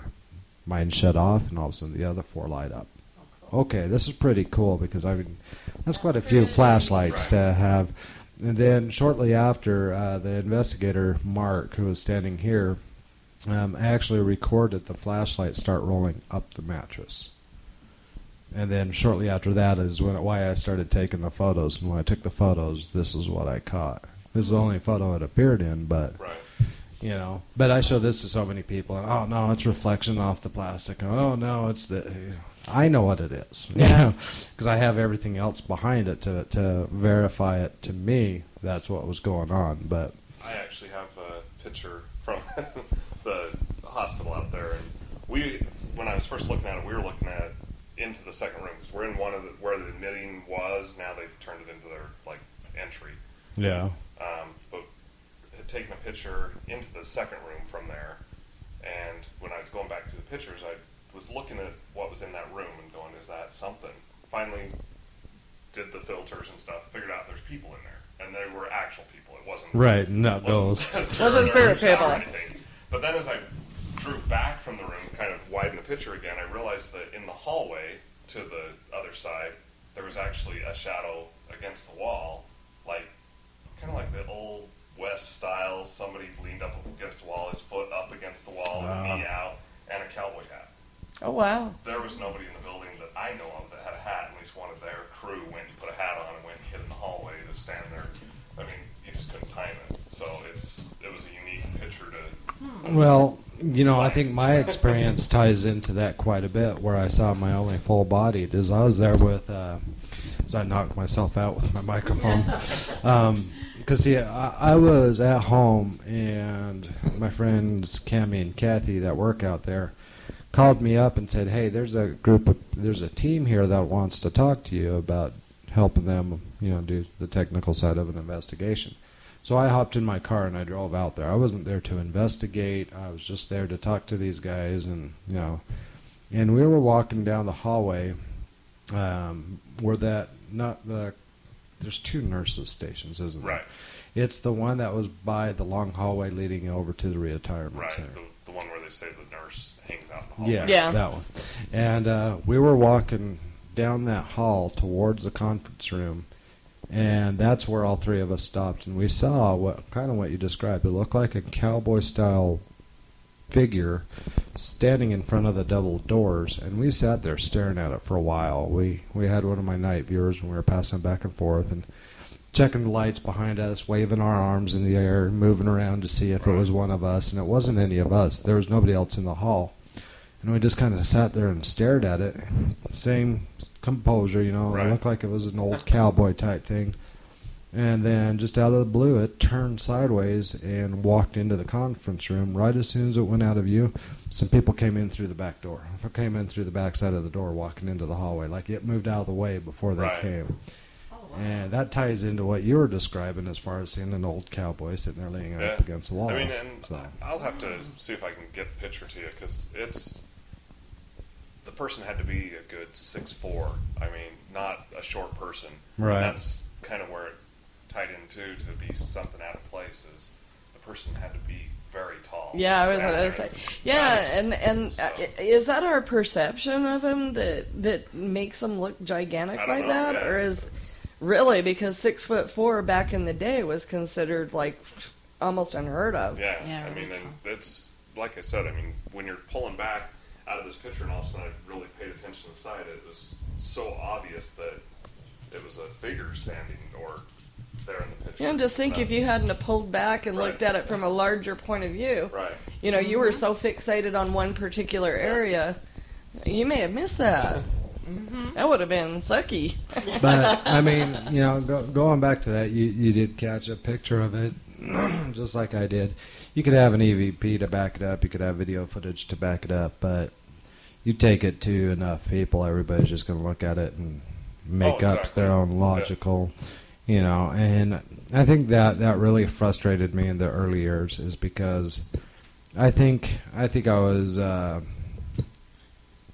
Mine shut off, and all of a sudden the other 4 light up. Okay, this is pretty cool because that's quite a few flashlights to have. And then shortly after, the investigator, Mark, who was standing here, actually recorded the flashlight start rolling up the mattress. And then shortly after that is why I started taking the photos. And when I took the photos, this is what I caught. This is the only photo it appeared in, but you know. But I show this to so many people, and oh no, it's reflection off the plastic. Oh no, it's the. I know what it is, Yeah. because I have everything else behind it to verify it to me. That's what was going on. But I actually have a picture from the hospital out there, and when I was first looking at it, we were looking at into the second room because we're in one of where the admitting was. Now they've turned it into their like entry. yeah, But had taken a picture into the second room from there, and when I was going back through the pictures, I was looking at what was in that room and going, is that something? Finally did the filters and stuff, figured out there's people in there, and they were actual people. It wasn't right, not ghosts. Wasn't spirit people. Or anything. But then as I drew back from the room, kind of widened the picture again, I realized that in the hallway to the other side, there was actually a shadow against the wall, like kind of like the old West style. Somebody leaned up against the wall, his foot up against the wall, his knee out, and a cowboy hat. Oh, wow. There was nobody in the building that I know of that had a hat. At least one of their crew went and put a hat on and went and hid in the hallway to stand there. I mean, you just couldn't time it. So it was a unique picture to... Well, you know, I think my experience ties into that quite a bit, where I saw my only full-bodied is I was there with, as I knocked myself out with my microphone. Because, see, I was at home, and my friends Cammie and Kathy that work out there called me up and said, hey, there's a team here that wants to talk to you about helping them, you know, do the technical side of an investigation. So I hopped in my car and I drove out there. I wasn't there to investigate. I was just there to talk to these guys, and you know, and we were walking down the hallway where there's two nurses stations, isn't there? Right. It's the one that was by the long hallway leading over to the retirement center. The one where they say the nurse hangs out in the hallway. Yeah, that one. And we were walking down that hall towards the conference room, and that's where all three of us stopped, and we saw what you described. It looked like a cowboy-style figure standing in front of the double doors, and we sat there staring at it for a while. We had one of my night viewers, and we were passing back and forth and checking the lights behind us, waving our arms in the air, moving around to see if it was one of us, and it wasn't any of us. There was nobody else in the hall. And we just kind of sat there and stared at it. Same composure, you know. Right. It looked like it was an old cowboy type thing. And then just out of the blue, it turned sideways and walked into the conference room. Right as soon as it went out of view, some people came in through the back door. Came in through the back side of the door, walking into the hallway. Like it moved out of the way before they came. And that ties into what you were describing as far as seeing an old cowboy sitting there leaning up against the wall. I mean, and I'll have to see if I can get the picture to you, because the person had to be a good 6'4". I mean, not a short person. Right. And that's kind of where it tied into to be something out of place, is the person had to be very tall. Yeah, I was going to say. Yeah, and is that our perception of him that makes him look gigantic like that? Yeah. Or is... Really, because 6'4" back in the day was considered like almost unheard of. Yeah, I mean, and it's like I said. I mean, when you're pulling back out of this picture, and all of a sudden I really paid attention to the side, it was so obvious that it was a figure standing or there in the picture. Yeah, and just think if you hadn't have pulled back and looked at it from a larger point of view. Right. You know, you were so fixated on one particular area, you may have missed that. That would have been sucky. But, I mean, you know, going back to that, you did catch a picture of it, just like I did. You could have an EVP to back it up. You could have video footage to back it up. But you take it to enough people, everybody's just going to look at it and make up their own logical, you know. And I think that really frustrated me in the early years, is because I think I was...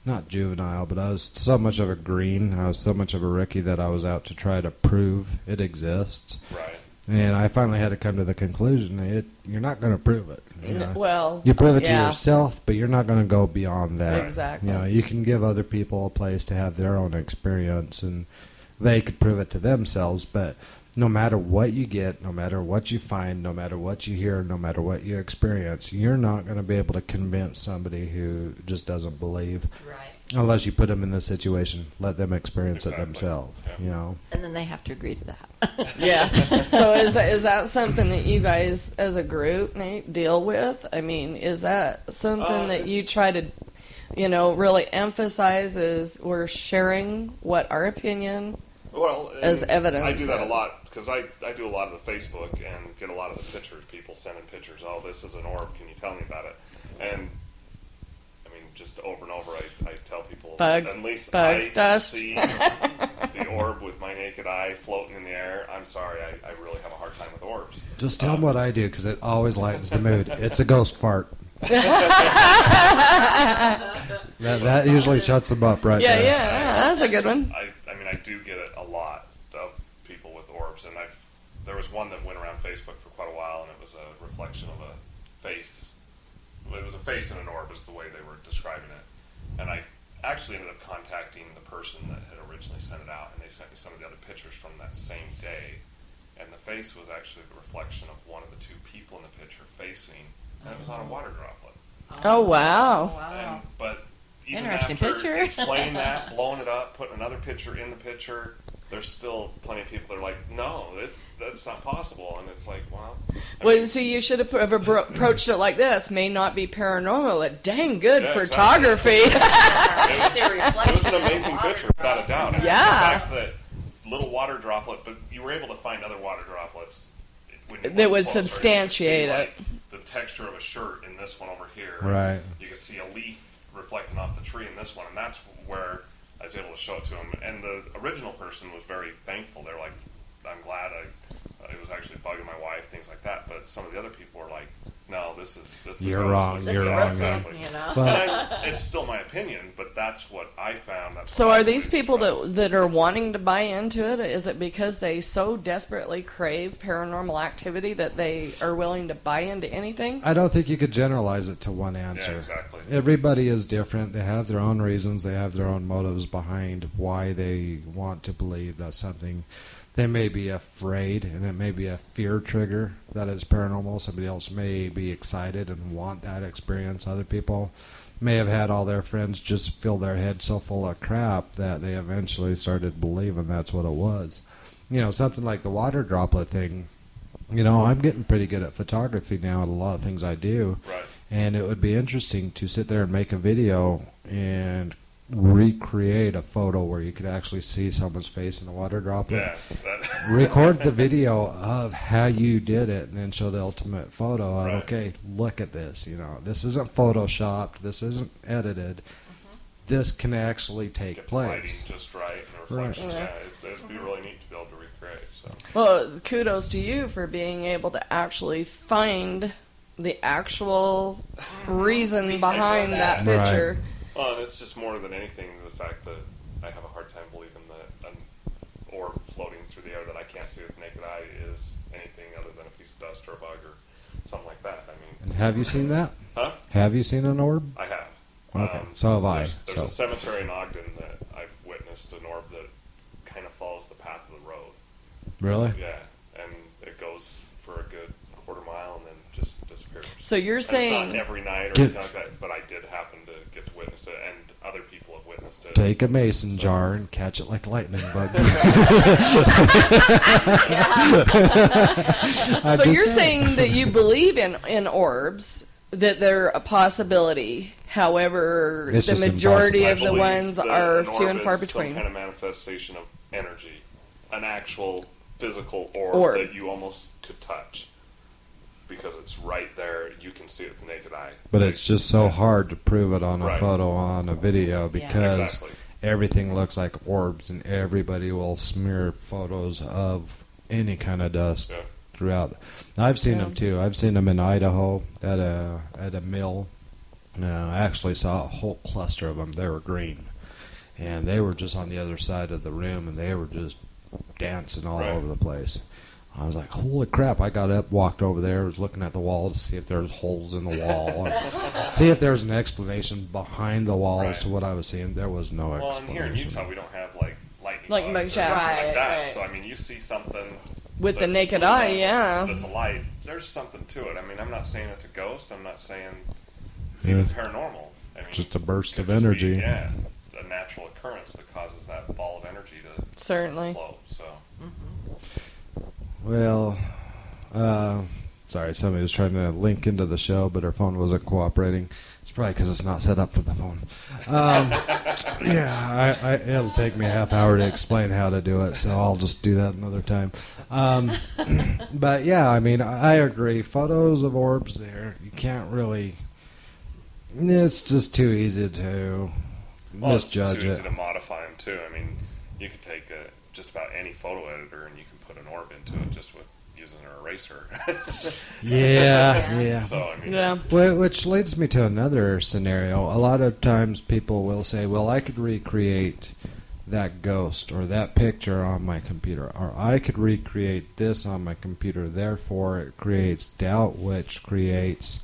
not juvenile, but I was so much of a green, I was so much of a rookie that I was out to try to prove it exists. Right. And I finally had to come to the conclusion, you're not going to prove it. You know? Well, you prove it to yourself, but you're not going to go beyond that. Exactly. You know, you can give other people a place to have their own experience, and they could prove it to themselves, but no matter what you get, no matter what you find, no matter what you hear, no matter what you experience, you're not going to be able to convince somebody who just doesn't believe. Right. Unless you put them in this situation, let them experience Exactly. it themselves. Yeah. You know. And then they have to agree to that. Yeah. So is that something that you guys as a group, Nate, deal with? I mean, is that something that you try to, really emphasize is we're sharing what our opinion as evidence I do that is. a lot because I do a lot of the Facebook and get a lot of the pictures. People sending pictures. Oh, this is an orb. Can you tell me about it? And just over and over, I tell people at least I see the orb with my naked eye floating in the air. I'm sorry, I really have a hard time with orbs. Just tell them what I do because it always lightens the mood. It's a ghost fart. that usually shuts them up right there. Yeah, that's a good one. I do get it a lot of people with orbs, and there was one that went around Facebook for quite a while, and it was a reflection of a face. It was a face and an orb is the way they were describing it. And I actually ended up contacting the person that had originally sent it out, and they sent me some of the other pictures from that same day. And the face was actually the reflection of one of the two people in the picture facing, and it was on a water droplet. Oh, wow. But even Interesting after picture. explaining that, blowing it up, putting another picture in the picture, there's still plenty of people that are like, no, that's not possible. And it's like, well... Well, see, you should have approached it like this. May not be paranormal, but dang good photography. Exactly. It was an amazing picture, without a doubt. And Yeah. the fact that little water droplet, but you were able to find other water droplets that would substantiate it. The texture of a shirt in this one over here. Right. You could see a leaf reflecting off the tree in this one, and that's where I was able to show it to them. And the original person was very thankful. They're like, I'm glad it was actually bugging my wife, things like that. But some of the other people were like, no, this is You're wrong. This You're is wrong. Brooklyn, Yeah. But it's still my opinion, but that's what I found. So are these people that are wanting to buy into it, is it because they so desperately crave paranormal activity that they are willing to buy into anything? I don't think you could generalize it to one answer. Yeah, exactly. Everybody is different. They have their own reasons. They have their own motives behind why they want to believe that something. They may be afraid, and it may be a fear trigger that it's paranormal. Somebody else may be excited and want that experience. Other people may have had all their friends just fill their head so full of crap that they eventually started believing that's what it was. Something like the water droplet thing. I'm getting pretty good at photography now and a lot of things I do. Right. And it would be interesting to sit there and make a video and recreate a photo where you could actually see someone's face in the water droplet. Yeah. Record the video of how you did it and then show the ultimate photo of, Right. okay, look at this. This isn't photoshopped. This isn't edited. This can actually take Get the lighting place. just right and the reflections. Right. Yeah, it'd be really neat to be able to recreate. So. Well, kudos to you for being able to actually find the actual reason behind that Right. picture. Well, and it's just more than anything the fact that I have a hard time believing that an orb floating through the air that I can't see with the naked eye is anything other than a piece of dust or a bug or something like that. And have you seen that? Huh? Have you seen an orb? I have. Okay, so have I. There's So. a cemetery in Ogden that I've witnessed an orb that kind of follows the path of the road. Really? Yeah, and it goes for a good quarter mile and then just disappears. So you're And saying it's not every night or anything like that, but I did happen to get to witness it, and other people have witnessed it. Take a mason jar and catch it like a lightning bug. So you're saying that you believe in orbs, that they're a possibility. However, It's the just majority impossible. of the I believe ones that are an few orb and far is between. Some kind of manifestation of energy, an actual physical orb, Orb. that you almost could touch because it's right there. You can see it with the naked eye. But it's just so hard to prove it on a Right. photo, on a video, because Exactly. everything looks like orbs, and everybody will smear photos of any kind of dust Yeah. throughout. I've seen them too. I've seen them in Idaho at a mill. I actually saw a whole cluster of them. They were green, and they were just on the other side of the room, and they were just dancing all Right. over the place. I was like, holy crap. I got up, walked over there, was looking at the wall to see if there was holes in the wall, and see if there was an explanation behind the wall as Right. to what I was seeing. There was no Well, and explanation. here in Utah, we don't have like lightning Like bugs or bug anything shower. like that. Right. So I mean, you see something with the naked eye, yeah. That's a light. There's something to it. I mean, I'm not saying it's a ghost. I'm not saying it's even paranormal. I mean, just a burst of just energy. Be, yeah, a natural occurrence that causes that ball of energy to certainly flow. So, well, sorry, somebody was trying to link into the show, but her phone wasn't cooperating. It's probably because it's not set up for the phone. Yeah, it'll take me a half hour to explain how to do it, so I'll just do that another time. But yeah, I mean, I agree. Photos of orbs there, you can't really. It's just too easy to misjudge it's too easy it. to modify them too. I mean, you could take just about any photo editor and you can put an orb into it just with using an eraser. Yeah. So I mean, yeah. Which leads me to another scenario. A lot of times people will say, well, I could recreate that ghost or that picture on my computer, or I could recreate this on my computer, therefore it creates doubt, which creates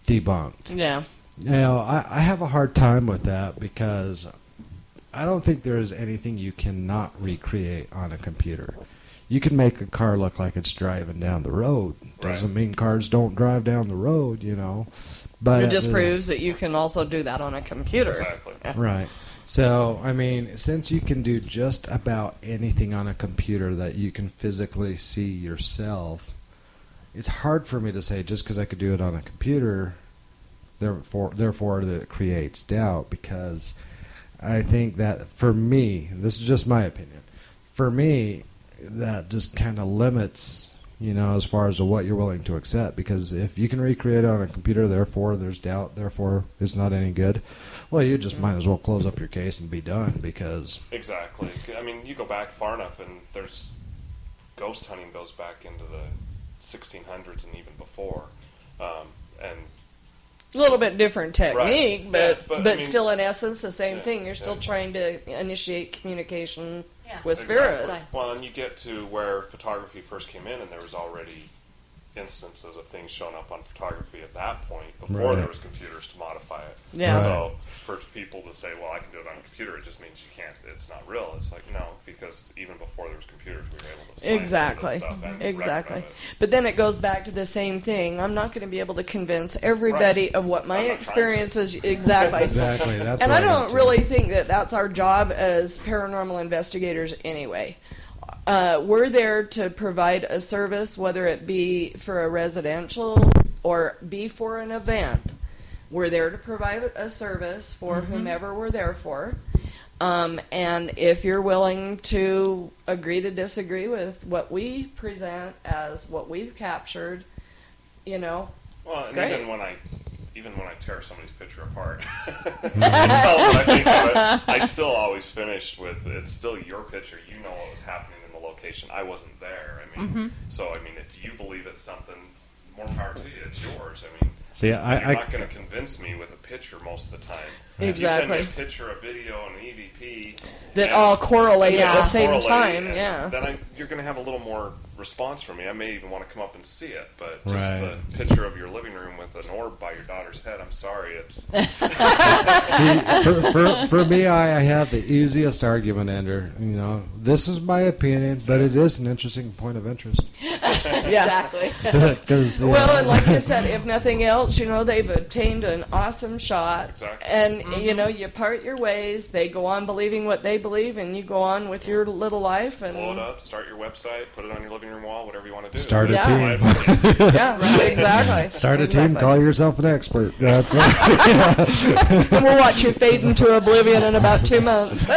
debunked. Yeah. Now, I have a hard time with that because I don't think there is anything you cannot recreate on a computer. You can make a car look like it's driving down the road. Doesn't mean cars don't drive down the road, you know. But it just proves that you can also do that on a computer. Exactly. Yeah. Right. So, I mean, since you can do just about anything on a computer that you can physically see yourself, it's hard for me to say just because I could do it on a computer, therefore that it creates doubt, because I think that for me, this is just my opinion, for me, that just kind of limits, you know, as far as what you're willing to accept. Because if you can recreate it on a computer, therefore there's doubt, therefore it's not any good, well, you just might as well close up your case and be done, because... Exactly. I mean, you go back far enough and there's... Ghost hunting goes back into the 1600s and even before. And A little bit different technique, Right. but I mean, still in essence the same yeah, thing. You're still yeah. trying to initiate communication Yeah. with Exactly. spirits. Well, and you get to where photography first came in, and there was already instances of things showing up on photography at that point before Right. there was computers to modify it. Yeah. Right. So for people to say, "Well, I can do it on a computer," it just means you can't. It's not real. It's like no, because even before there was computers, we were able to find Exactly. some of this stuff and Exactly. record of it. But then it goes back to the same thing. I'm not going to be able to convince everybody Right. of what my I'm not experience is. Exactly. Exactly. That's And what I meant don't to. really think that that's our job as paranormal investigators anyway. We're there to provide a service, whether it be for a residential or be for an event. We're there to provide a service for whomever we're there for. And if you're willing to agree to disagree with what we present as what we've captured, you know, Well, and great. even when I tear somebody's picture apart, that's all what I think of it. I still always finish with, it's still your picture. You know what was happening in the location. I wasn't there. I mean, so I mean, if you believe it's something, more power to you. It's yours. I mean, See, you're I not going to convince me with a picture most of the time. Exactly. If you send me a picture, a video, and an EVP, that and- all correlate and at the same correlate, time. and Yeah. Then you're going to have a little more response from me. I may even want to come up and see it, but just Right. a picture of your living room with an orb by your daughter's head, I'm sorry, it's See, for me, I have the easiest argument, Ender. You know, this is my opinion, but it is an interesting point of interest. Exactly. 'Cause, you Well, know, and like I said, if nothing else, you know, they've obtained an awesome shot. Exactly. And, you know, you part your ways. They go on believing what they believe, and you go on with your little life. And blow it up, start your website, put it on your living room wall, whatever you want to do. Start a Yeah. team. My opinion. Yeah, exactly. Start a team. Exactly. Call yourself an expert. That's right. And we'll watch you fade into oblivion in about 2 months.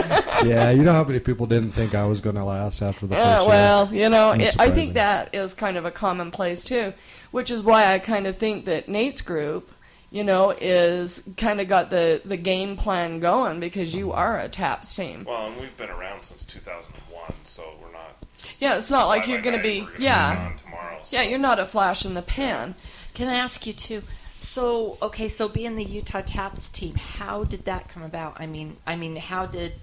Yeah, you know how many people didn't think I was going to last after the first year? Well, you know, It's I surprising. think that is kind of a commonplace too, which is why I kind of think that Nate's group, you know, is kind of got the game plan going, because you are a TAPS team. Well, and we've been around since 2001, so we're not. just Yeah, it's not like fly you're by going to night, be, we're gonna be yeah. gone tomorrow. So. Yeah, you're not a flash in the pan. Can I ask you too? So, okay, so being the Utah TAPS team, how did that come about? I mean, how did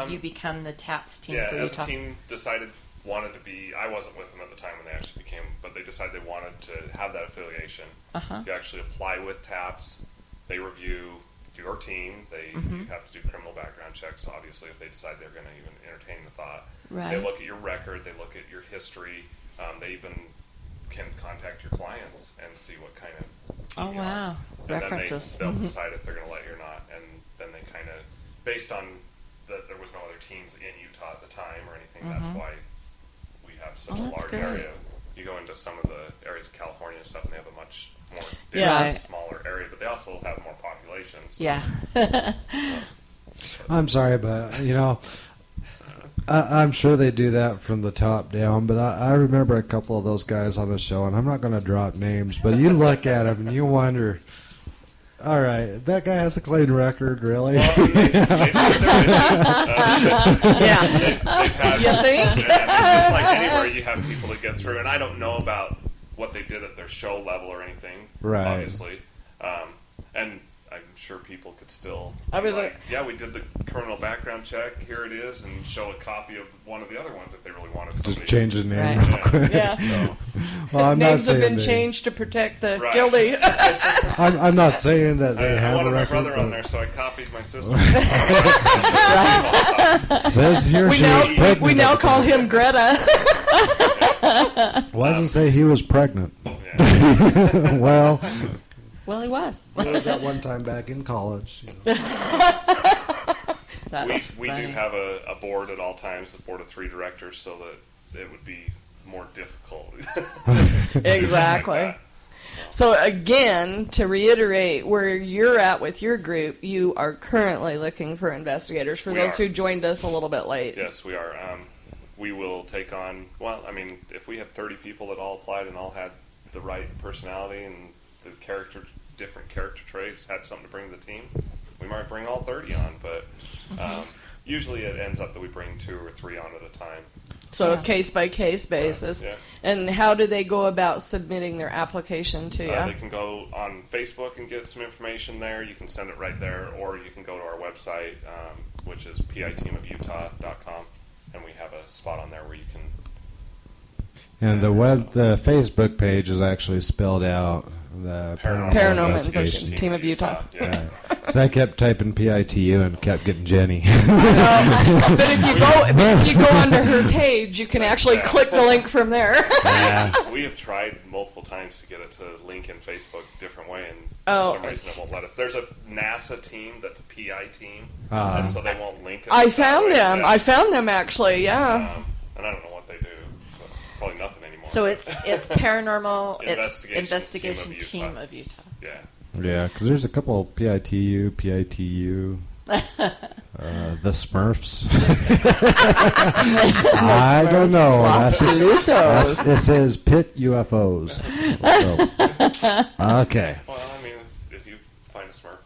you become the TAPS team Yeah, for as Utah? a team wanted to be. I wasn't with them at the time when they actually became, but they decided they wanted to have that affiliation. Uh-huh. You actually apply with TAPS. They review your team. They you have to do criminal background checks, obviously, if they decide they're going to even entertain the thought. Right. They look at your record. They look at your history. They even can contact your clients and see what kind of Oh, wow. and References. then they'll decide if they're going to let you or not. And then they kind of, based on that there was no other teams in Utah at the time or anything, that's why we have such a that's large great. area. You go into some of the areas of California and stuff, and they have a much more Yeah. smaller area, but they also have more population. So, Yeah. I'm sorry, but I'm sure they do that from the top down, but I remember a couple of those guys on the show, and I'm not going to drop names, but you look at them and you wonder, all right, that guy has a clean record, really? Well, they've had their issues. They've had, You think? It's just like anywhere, you have people that get through, and I don't know about what they did at their show level or anything, Right. obviously. And I'm sure people could still I was like, yeah, we did the criminal background check, here it is, and show a copy of one of the other ones if they really wanted somebody. Just change the name Right. real quick. Yeah. So, Well, I'm not Names have saying been they- changed to protect the Right. guilty. I'm not saying that they I have a wanted my record. brother on but there, so I copied my sister. says here she was pregnant. we now call him Greta. Why does it say he was pregnant? Yeah. Well, Well, he was. there was that one time back in college. That's We do funny. have a board at all times, the board of 3 directors, so that it would be more difficult. Exactly. Like that. So again, to reiterate where you're at with your group, you are currently looking for investigators. For We those are. who joined us a little bit late. Yes, we are. We will take on, well, I mean, if we had 30 people that all applied and all had the right personality and the different character traits, had something to bring to the team, we might bring all 30 on, but usually it ends up that we bring 2 or 3 on at a time. So Yeah. a case by case basis. Yeah. And how do they go about submitting their application to you? They can go on Facebook and get some information there. You can send it right there, or you can go to our website, which is pitteamofutah.com, and we have a spot on there where you can. And the Facebook page is actually spelled out. The Paranormal Investigation Investigation Team of Utah. Yeah. Because I kept typing PITU and kept getting Jenny. But if you go under her page, you can actually Yeah. click the link from there. We have tried multiple times to get it to link in Facebook a different way, and Oh. for some reason it won't let us. There's a NASA team that's a PI team, Ah. and so they won't link it. I that found way. them. Yeah. I found them actually. Yeah. And I don't know what they do. So probably nothing anymore. So it's paranormal. It's Investigation investigation Team team of of Utah. Yeah. Yeah, because there's a couple PITU, the Smurfs. I don't know. Los Pilutos. This is Pit UFOs. So, okay. Well, I mean, if you find a Smurf,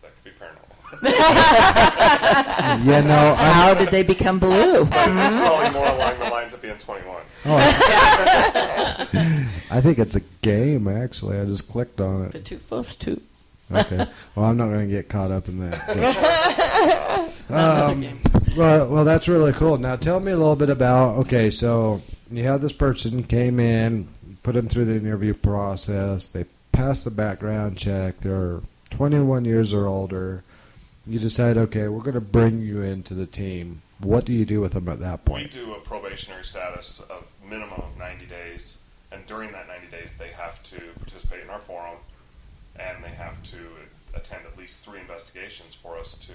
that could be paranormal. How did they become blue? It's probably more along the lines of being 21. I think it's a game, actually. I just clicked on it. Pitu first two. Okay. Well, I'm not going to get caught up in that. So. Well, that's really cool. Now, tell me a little bit about, okay, so you have this person came in, put them through the interview process, they passed the background check, they're 21 years or older. You decide, okay, we're going to bring you into the team. What do you do with them at that We point? do a probationary status of minimum of 90 days, and during that 90 days, they have to participate in our forum, and they have to attend at least 3 investigations for us to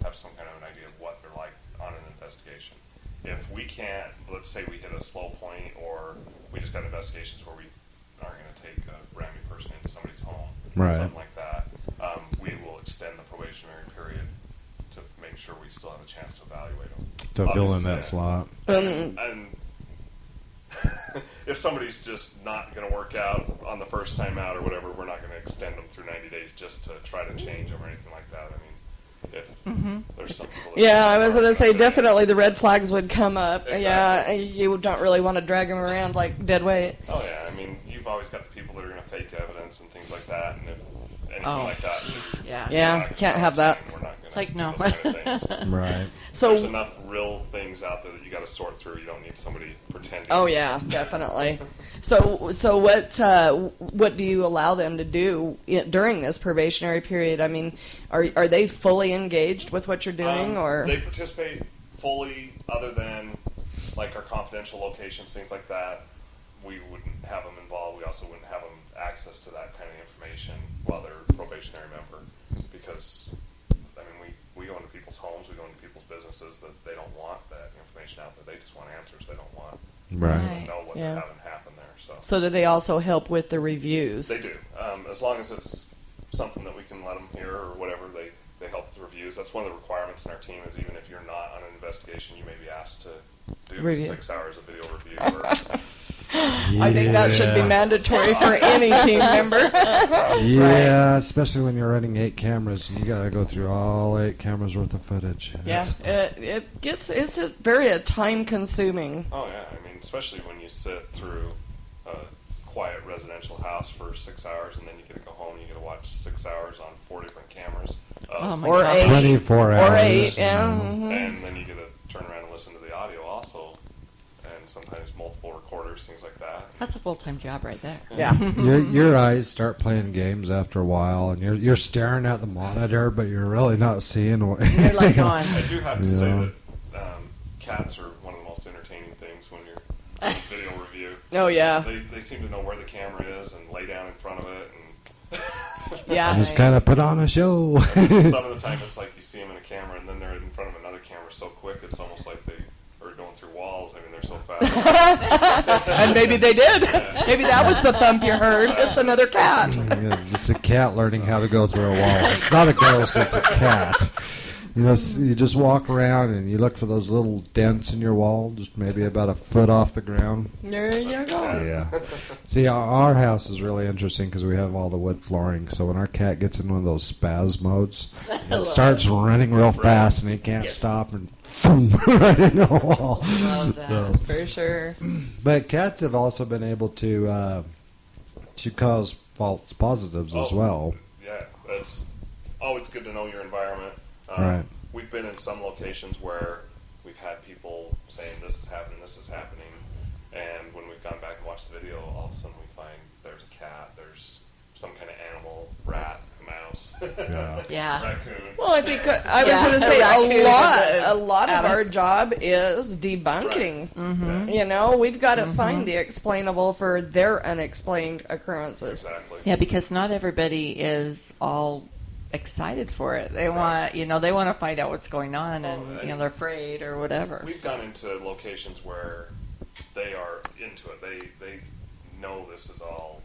have some kind of an idea of what they're like on an investigation. If we can't, let's say we hit a slow point, or we just got investigations where we aren't going to take a brand new person into somebody's home, Right. something like that, we will extend the probationary period to make sure we still have a chance to evaluate them. To fill in Obviously, that slot. And if somebody's just not going to work out on the first time out or whatever, we're not going to extend them through 90 days just to try to change them or anything like that. I mean, if there's some people that Yeah, I was going to say aren't gonna- definitely the red flags would come up. Exactly. Yeah, you don't really want to drag them around like dead weight. Oh, yeah. I mean, you've always got the people that are going to fake evidence and things like that. And if anything Oh. like that, Yeah. Yeah, we're not gonna can't have that. We're not gonna It's like, do no. those kind of things. Right. There's So, enough real things out there that you got to sort through. You don't need somebody pretending. oh yeah, definitely. So what do you allow them to do during this probationary period? I mean, are they fully engaged with what you're doing, or they participate fully, other than like our confidential locations, things like that. we wouldn't have them involved. We also wouldn't have them access to that kind of information while they're a probationary member, because I mean we go into people's homes, we go into people's businesses that they don't want that information out there. They just want answers. They don't want to know what they're having happen there. So do they also help with the reviews? They do, as long as it's something that we can let them hear or whatever. They help with the reviews. That's one of the requirements in our team, is even if you're not on an investigation, you may be asked to do 6 hours of video review. I think that should be mandatory for any team member. Yeah, especially when you're running 8 cameras and you got to go through all 8 cameras worth of footage. Yeah, it's very time consuming. Oh yeah, I mean, especially when you sit through a quiet residential house for 6 hours, and then you get to go home and you get to watch 6 hours on 4 different cameras. Or 8. 24 hours. Or 8, yeah. And then you get to turn around and listen to the audio also, and sometimes multiple recorders, things like that. That's a full-time job right there. Yeah. Your eyes start playing games after a while, and you're staring at the monitor, but you're really not seeing what. You're like going. I do have to say that cats are one of the most entertaining things when you're doing video review. Oh yeah. They seem to know where the camera is and lay down in front of it, and Yeah. Just kind of put on a show. some of the time it's like you see them in a camera and then they're in front of another camera so quick it's almost like they are going through walls. I mean, they're so fast. And maybe they did. Maybe that was the thump you heard. It's another cat. Yeah, it's a cat learning how to go through a wall. It's not a ghost, it's a cat. You know, you just walk around and you look for those little dents in your wall, just maybe about a foot off the ground. There you go. Yeah. See, our house is really interesting because we have all the wood flooring. So when our cat gets in one of those spaz modes, it starts running real fast and he can't stop and boom, right into the wall. Love that. So, For sure. but cats have also been able to cause false positives as well. Yeah, it's always good to know your environment. Right. We've been in some locations where we've had people saying this is happening, and when we've gone back and watched the video, all of a sudden we find there's a cat, there's some kind of animal, rat, mouse, Yeah. raccoon. Well, I think I was going to say a lot of our job is debunking. Right. Mm-hmm. You know, we've got to find the explainable for their unexplained occurrences. Exactly. Yeah, because not everybody is all excited for it. They want, they want to find out what's going on, and they're afraid or whatever. We've gone into locations where they are into it. They know this is all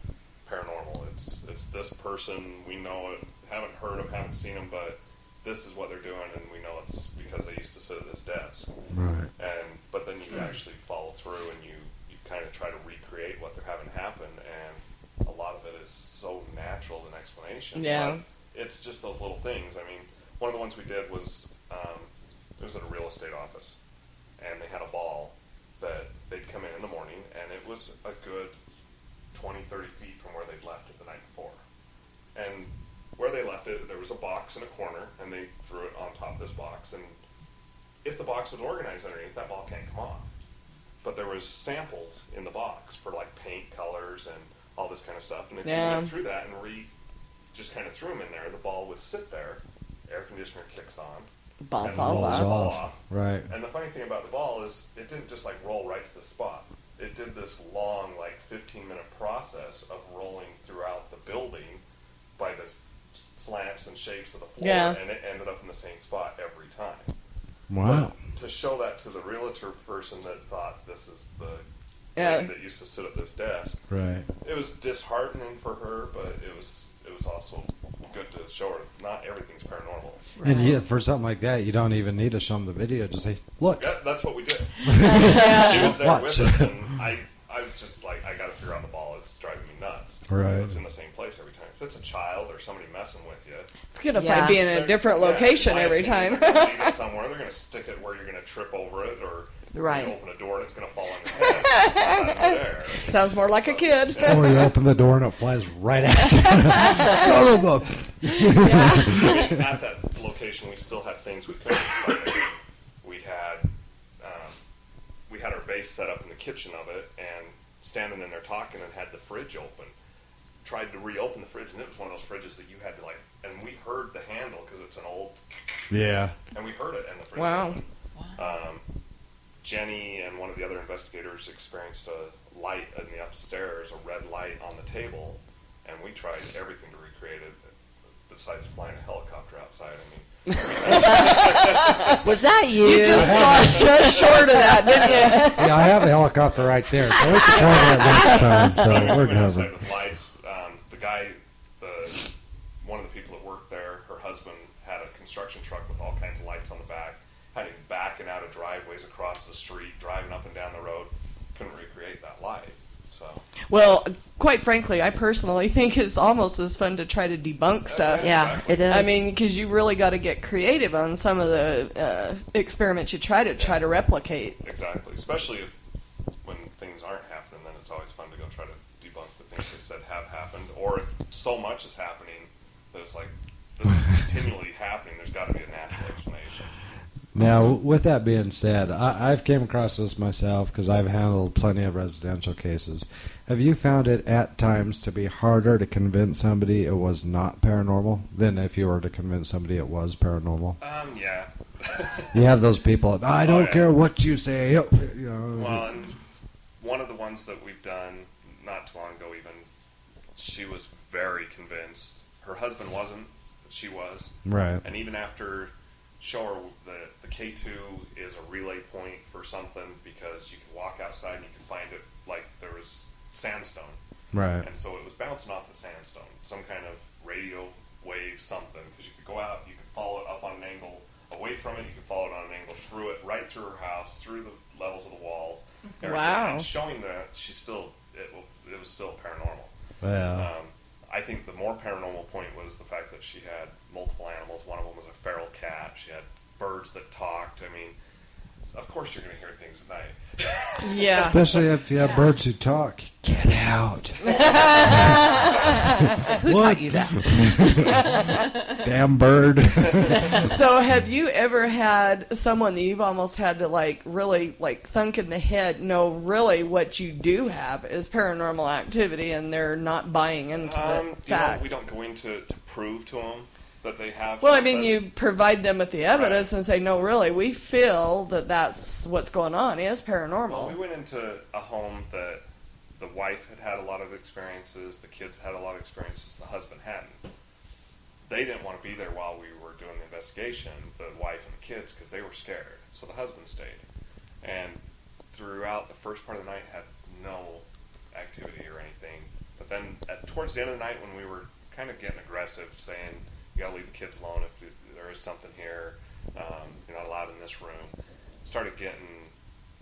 paranormal. It's this person. We know it. Haven't heard them. Haven't seen them. But this is what they're doing, and we know it's because they used to sit at this desk. Right. But then you actually follow through, and you kind of try to recreate what they're having happen, and a lot of it is so natural an explanation. Yeah. But it's just those little things. I mean, one of the ones we did was it was at a real estate office, and they had a ball that they'd come in the morning, and it was a good 20, 30 feet from where they'd left it the night before. And where they left it, there was a box in a corner, and they threw it on top of this box. And if the box was organized underneath, that ball can't come off. But there was samples in the box for like paint colors and all this kind of stuff. And if you went through that and just kind of threw them in there, the ball would sit there, air conditioner kicks on, Ball and falls the balls off. fall off. Right. And the funny thing about the ball is it didn't just like roll right to the spot. It did this long, like 15-minute process of rolling throughout the building by the slants and shapes of the floor, and it ended up in the same spot every time. Wow. But to show that to the realtor person that thought this is the thing that used to sit at this desk, Right. it was disheartening for her, but it was also good to show her not everything's paranormal. And yet, for something like that, you don't even need to show them the video. Just say, look. Yeah, that's what we did. She was there Watch. with us, and I was just like, I got to figure out the ball. It's driving me nuts. Right. Because it's in the same place every time. If it's a child or somebody messing with you, It's going to be in a different location every time. They're going to leave it somewhere. They're going to stick it where you're going to trip over it, or Right. you open a door and it's going to fall on your head. There. Sounds more like a kid. Or you open the door and it flies right at you. Son of a... I mean, at that location, we still had things we couldn't explain. We had our base set up in the kitchen of it, and standing in there talking, and had the fridge open. Tried to reopen the fridge, and it was one of those fridges that you had to and we heard the handle because it's an old. Yeah. And we heard it, and the fridge. Wow. Opened. Jenny and one of the other investigators experienced light in the upstairs, a red light on the table, and we tried everything to recreate it besides flying a helicopter outside. I mean, Was that you? You just stopped just short of that, didn't you? See, I have a helicopter right there, so we can try that next time. So we're went outside good. with lights. The guy, one of the people that worked there, her husband had a construction truck with all kinds of lights on the back. Had him backing out of driveways across the street, driving up and down the road. Couldn't recreate that light. So. Well, quite frankly, I personally think it's almost as fun to try to debunk stuff. Yeah, it is. I mean, because you really got to get creative on some of the experiments you try to replicate. Exactly, especially when things aren't happening, then it's always fun to go try to debunk the things they said have happened. Or if so much is happening that it's like, this is continually happening, there's got to be a natural explanation. Now, with that being said, I've came across this myself because I've handled plenty of residential cases. Have you found it at times to be harder to convince somebody it was not paranormal than if you were to convince somebody it was paranormal? Yeah. You have those people, I don't care what you say. You know. Well, and one of the ones that we've done not too long ago even, she was very convinced. Her husband wasn't, but she was. Right. And even after show her the K2 is a relay point for something because you can walk outside and you can find it like there was sandstone. Right. And so it was bouncing off the sandstone, some kind of radio wave something, because you could go out, you could follow it up on an angle away from it, you could follow it on an angle through it, right through her house, through the levels of the walls. Wow. And showing that she's still, it was still paranormal. Yeah. I think the more paranormal point was the fact that she had multiple animals. One of them was a feral cat. She had birds that talked. I mean, of course you're going to hear things at night. Yeah. Especially if you have birds who talk. Get out. Who taught you that? Damn bird. So have you ever had someone that you've almost had to really thunk in the head know really what you do have is paranormal activity and they're not buying into the fact? We don't go into to prove to them that they have Well, something. I mean, you provide them with the evidence and say, no, really, we feel that that's what's going on is paranormal. Well, we went into a home that the wife had a lot of experiences, the kids had a lot of experiences, the husband hadn't. They didn't want to be there while we were doing the investigation, the wife and the kids, because they were scared. So the husband stayed. And throughout the first part of the night had no activity or anything. But then towards the end of the night when we were kind of getting aggressive, saying, you got to leave the kids alone if there is something here, you're not allowed in this room, started getting,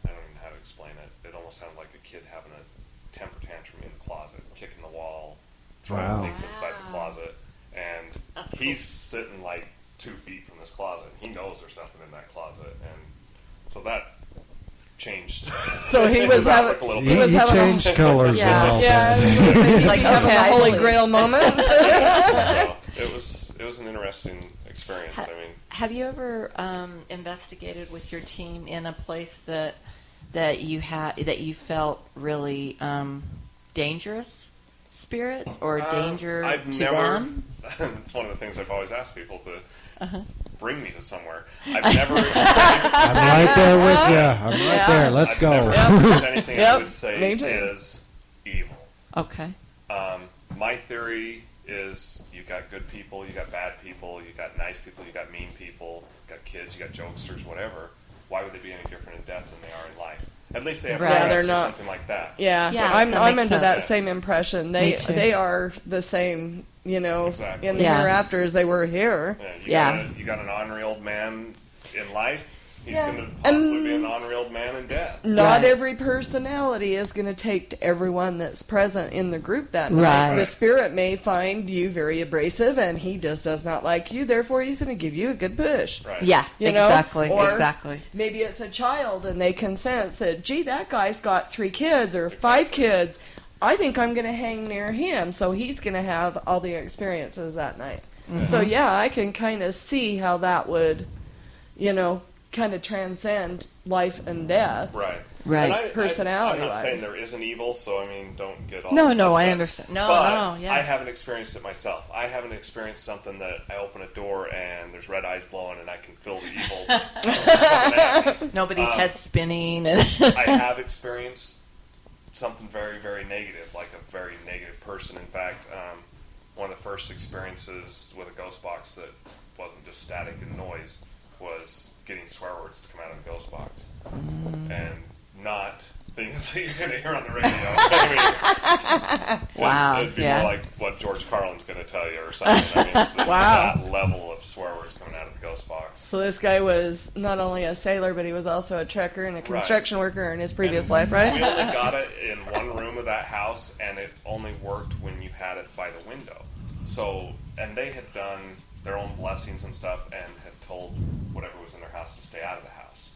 I don't even know how to explain it, it almost sounded like a kid having a temper tantrum in the closet, kicking the wall, throwing things inside the closet, and he's sitting like 2 feet from this closet. He knows there's nothing in that closet, and so that changed. So he was having He changed colors. Yeah, He's like, having okay, a I holy believe. grail moment. So it was an interesting experience. I mean, Have you ever investigated with your team in a place that you felt really dangerous spirits or danger I've to never. them? It's one of the things I've always asked people to bring me to somewhere. I've never experienced. I'm right there with you. I'm right there. Let's I've go. never experienced anything I Yep, would say me too. is evil. Okay. My theory is you got good people, you got bad people, you got nice people, you got mean people, you got kids, you got jokesters, whatever. Why would they be any different in death than they are in life? At least they have Right. Yeah, they're rights or not. something like that. Yeah, Yeah, I'm that makes under that sense. same impression. Me too. They are the same, Exactly. in the Yeah. hereafter as they were here. You got an ornery old man in life. He's Yeah. going to possibly be an ornery old man in death. Not Right. every personality is going to take to everyone that's present in the group that night. Right. The spirit may find you very abrasive, and he just does not like you. Therefore, he's going to give you a good push. Right. Yeah, You know? exactly, Or exactly. Maybe it's a child, and they can sense that, gee, that guy's got 3 kids or 5 kids. I think I'm going to hang near him, so he's going to have all the experiences that night. So, yeah, I can kind of see how that would, kind of transcend life and death. Right. Right. And Personality-wise. I'm not saying there isn't evil, so I mean, don't get all No, upset. I understand. No, But yeah. I haven't experienced it myself. I haven't experienced something that I open a door and there's red eyes glowing and I can feel the evil. coming at me. Nobody's head spinning. And I have experienced something very, very negative, like a very negative person. In fact, one of the first experiences with a ghost box that wasn't just static and noise was getting swear words to come out of the ghost box. And not things that you're going to hear on the radio. Wow. It'd be more like what George Carlin's going to tell you or something. Wow. That level of swear words coming out of the ghost box. So this guy was not only a sailor, but he was also a trucker and a construction worker in his previous life, right? We only got it in one room of that house, and it only worked when you had it by the window. So, and they had done their own blessings and stuff and had told whatever was in their house to stay out of the house.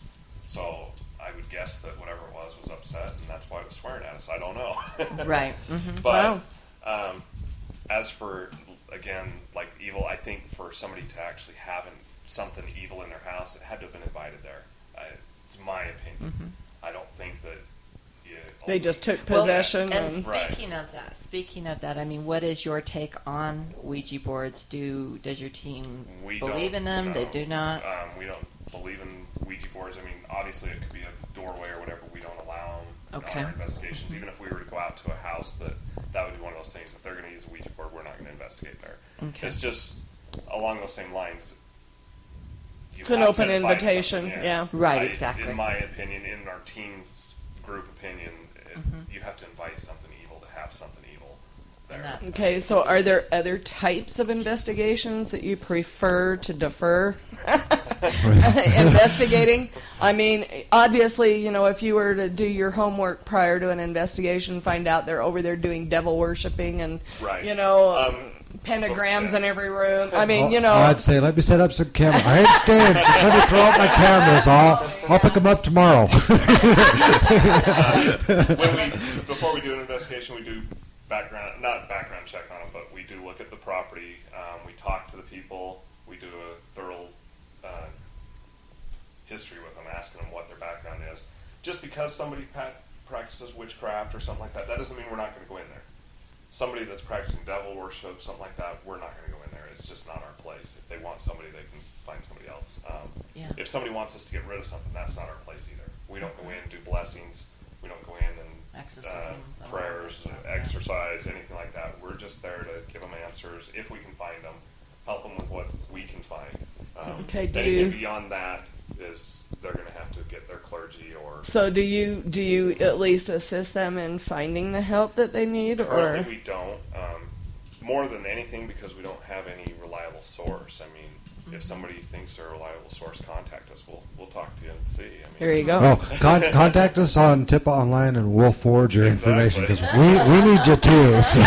So I would guess that whatever it was upset, and that's why it was swearing at us. I don't know. Right. Mm-hmm. But as for, again, like evil, I think for somebody to actually have something evil in their house, it had to have been invited there. It's my opinion. Mm-hmm. I don't think that they just took possession. And speaking of that, I mean, what is your take on Ouija boards? Does your team believe in them? No. They do not. We don't believe in Ouija boards. I mean, obviously it could be a doorway or whatever. We don't allow them Okay. in our investigations. Even if we were to go out to a house, that would be one of those things. If they're going to use a Ouija board, we're not going to investigate there. Okay. It's just along those same lines. It's an open invitation. Yeah. Right. Exactly. In my opinion, in our team's group opinion, you have to invite something evil to have something evil there. Okay, so are there other types of investigations that you prefer to defer investigating? I mean, obviously, if you were to do your homework prior to an investigation, find out they're over there doing devil worshipping and, pentagrams in every room. I mean, I'd say, let me set up some cameras. I ain't staying. Just let me throw out my cameras. I'll pick them up tomorrow. Before we do an investigation, we do not background check on them, but we do look at the property. We talk to the people. We do a thorough history with them, asking them what their background is. Just because somebody practices witchcraft or something like that doesn't mean we're not going to go in there. Somebody that's practicing devil worship, something like that, we're not going to go in there. It's just not our place. If they want somebody, they can find somebody else. If somebody wants us to get rid of something, that's not our place either. We don't go in and do blessings. We don't go in and prayers, exercise, anything like that. We're just there to give them answers if we can find them, help them with what we can find. Anything beyond that is they're going to have to get their clergy or. So do you at least assist them in finding the help that they need? Currently we don't. More than anything because we don't have any reliable source. I mean, if somebody thinks they're a reliable source, contact us. We'll talk to you and see. I mean, there you go. Oh, contact us on Tip Online and we'll forward your information because we need you too. So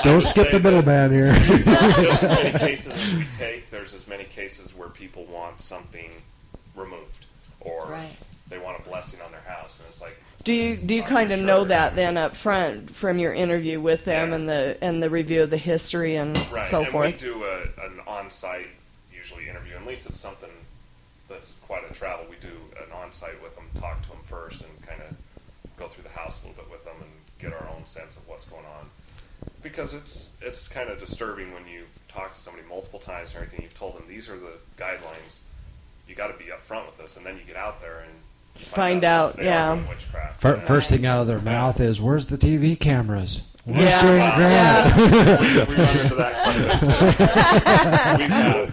don't skip the middleman here. Just as many cases as we take, there's as many cases where people want something removed or they want a blessing on their house, and it's like. Do you kind of know that then up front from your interview with them and the review of the history and so forth? We do an on-site usually interview, unless it's something that's quite a travel. We do an on-site with them, talk to them first, and kind of go through the house a little bit with them and get our own sense of what's going on. Because it's kind of disturbing when you've talked to somebody multiple times and everything. You've told them these are the guidelines. You got to be upfront with this, and then you get out there and. Find out. First thing out of their mouth is, "Where's the TV cameras? Where's Jerry Grant?" We run into that quite a bit too. We've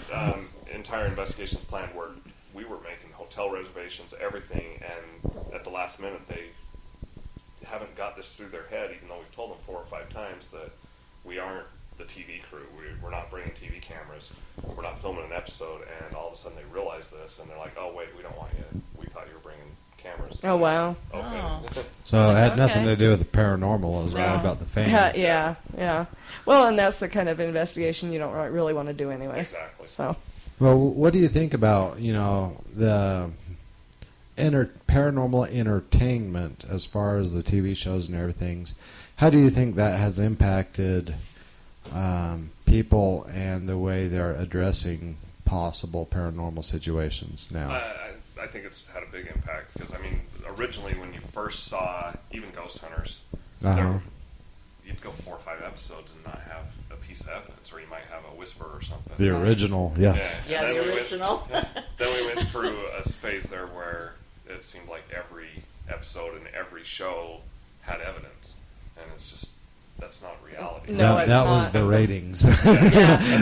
had entire investigations planned where we were making hotel reservations, everything, and at the last minute they haven't got this through their head, even though we've told them 4 or 5 times that we aren't the TV crew. We're not bringing TV cameras. We're not filming an episode, and all of a sudden they realize this, and they're like, "Oh wait, we don't want you. We thought you were bringing cameras." Oh wow. Okay. So it had nothing to do with the paranormal. It was more about the fame. Yeah. Well, and that's the kind of investigation you don't really want to do anyway. Exactly. So. Well, what do you think about the paranormal entertainment as far as the TV shows and everything? How do you think that has impacted people and the way they're addressing possible paranormal situations now? I think it's had a big impact because, I mean, originally when you first saw even Ghost Hunters, you'd go 4 or 5 episodes and not have a piece of evidence, or you might have a whisper or something. The original, yes. Yeah, the original. Then we went through a phase there where it seemed like every episode and every show had evidence, and it's just that's not reality. No, it's that not. was the ratings. And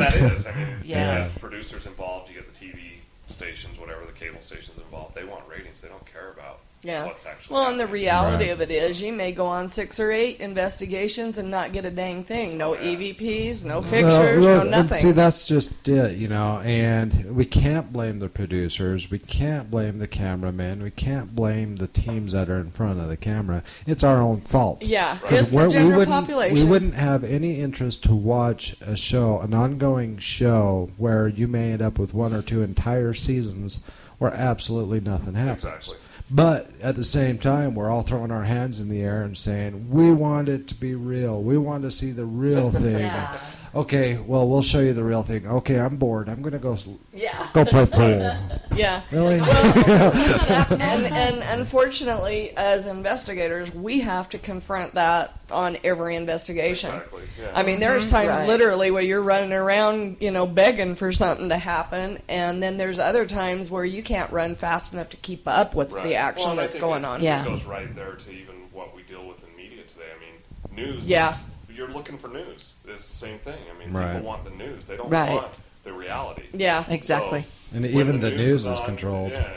that is. I mean, you Yeah. get producers involved, you get the TV stations, whatever the cable stations involved. They want ratings. They don't care about what's actually Well, and the happening. reality Right. of it is, you may go on 6 or 8 investigations and not get a dang thing. No EVPs, no pictures, no and nothing. see, that's just it, and we can't blame the producers, we can't blame the cameramen, we can't blame the teams that are in front of the camera. It's our own fault. Yeah, Right. it's the general population. We wouldn't have any interest to watch a show, an ongoing show, where you may end up with 1 or 2 entire seasons where absolutely nothing happens. Exactly. But at the same time, we're all throwing our hands in the air and saying, we want it to be real. We want to see the real thing. Yeah. Okay, well, we'll show you the real thing. Okay, I'm bored. I'm going to go Yeah. play pool. Yeah. Really? And unfortunately, as investigators, we have to confront that on every investigation. Exactly. Yeah. I mean, there's times Right. literally where you're running around, begging for something to happen, and then there's other times where you can't run fast enough to keep up with Right. the action Well, and I that's think going it, on. Yeah. It goes right there to even what we deal with in media today. I mean, news. Yeah. You're looking for news. It's the same thing. I mean, Right. people want the news. They don't Right. want the reality. Yeah. Exactly. So, And when even the news is on, controlled. Yeah.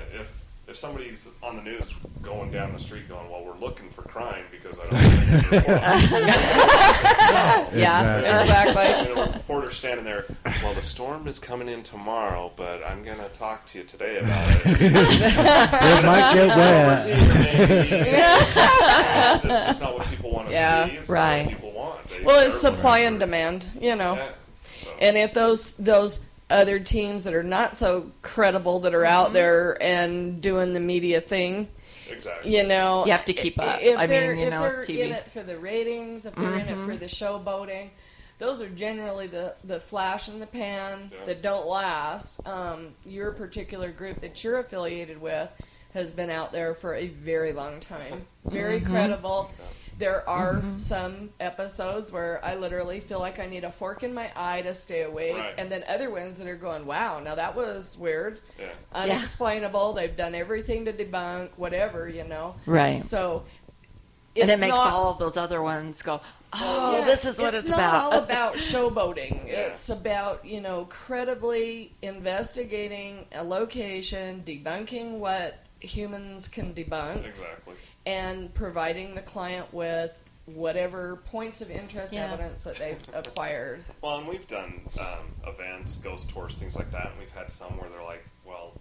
If somebody's on the news going down the street going, well, we're looking for crime because I don't think it's Yeah, exactly. And a reporter standing there, well, the storm is coming in tomorrow, but I'm going to talk to you today about it. It might get wet. That's just not what people want to Yeah. see. It's Right. not what people want. Well, it's They're supply looking and for- demand, Yeah. So, And if those other teams that are not so credible that are out there and doing the media thing, exactly. You have to keep up. If I they're, mean, if they're TV. in it for the ratings, if they're in it for the showboating, those are generally the flash in the pan Yeah. that don't last. Your particular group that you're affiliated with has been out there for a very long time. Very credible. There are some episodes where I literally feel like I need a fork in my eye to stay awake, Right. and then other ones that are going, wow, now that was weird, Yeah. unexplainable. They've done everything to debunk, whatever, Right. So, And it's it makes not, all of those other ones go, oh, yeah, this is what it's not about. all about showboating. Yeah. It's about, credibly investigating a location, debunking what humans can debunk, Exactly. and providing the client with whatever points of interest Yeah. evidence that they've acquired. Well, and we've done events, ghost tours, things like that, and we've had some where they're like, well,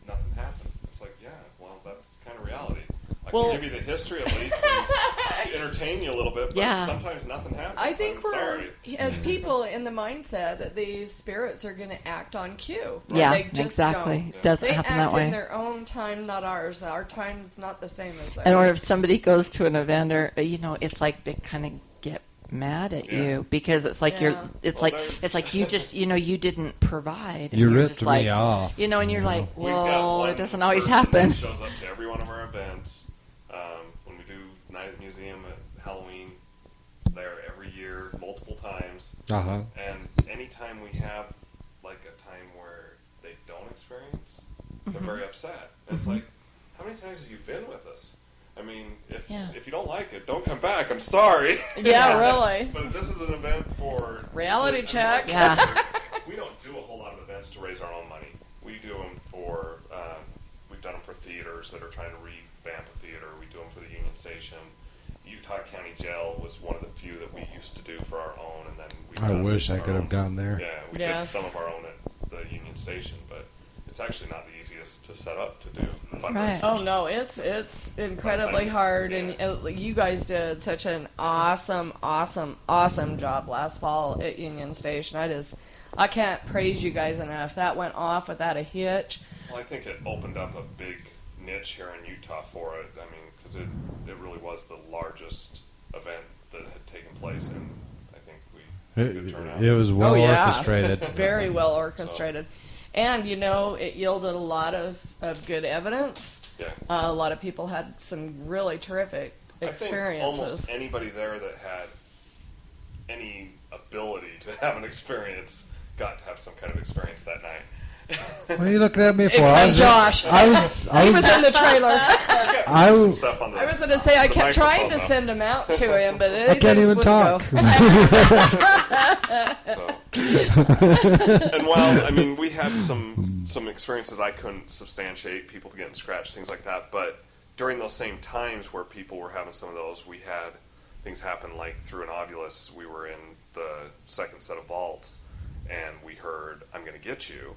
nothing happened. It's like, yeah, well, that's kind of reality. I Well- can give you the history at least and entertain you a little bit, but Yeah. sometimes nothing happens. I think I'm we're, sorry. as people, in the mindset that these spirits are going to act on cue. Yeah, They just exactly. don't. It doesn't They happen act that way. in their own time, not ours. Our time's not the same as theirs. And or if somebody goes to an event, or it's like they kind of get mad at Yeah. you because it's like Yeah. it's like you just you didn't provide. And You you're ripped just me like, off. and you're like, We've got well, one it doesn't always person happen. that shows up to every one of our events. When we do Night at the Museum at Halloween, there every year, multiple times. Uh-huh. And anytime we have like a time where they don't experience, they're very upset. It's like, how many times have you been with us? I mean, if you don't like it, don't come back. I'm sorry. Yeah, really. But this is an event for Reality check. Yeah. We don't do a whole lot of events to raise our own money. We do them for. We've done them for theaters that are trying to revamp a theater. We do them for the Union Station. Utah County Jail was one of the few that we used to do for our own, and then we. I wish I could have gone there. Yeah, we Yeah. did some of our own at the Union Station, but it's actually not the easiest to set up to do fundraisers. Right. Oh no, it's incredibly Sometimes, hard, yeah. and you guys did such an awesome job last fall at Union Station. I can't praise you guys enough. That went off without a hitch. Well, I think it opened up a big niche here in Utah for it. I mean, because it really was the largest event that had taken place, and I think we had a good turnout. It was well Oh, yeah. orchestrated. Very well orchestrated. And, it yielded a lot of good evidence. Yeah. A lot of people had some really terrific I think experiences. almost anybody there that had any ability to have an experience got to have some kind of experience that night. What are you looking at me for? Except Josh. I was He was in the trailer. I was Stuff on the, I was going to say, I the kept trying to microphone, send him out to him, but I can't even talk. And while, I mean, we had some experiences I couldn't substantiate, people getting scratched, things like that, but during those same times where people were having some of those, we had things happen like through an Ovilus. We were in the second set of vaults, and we heard, "I'm going to get you,"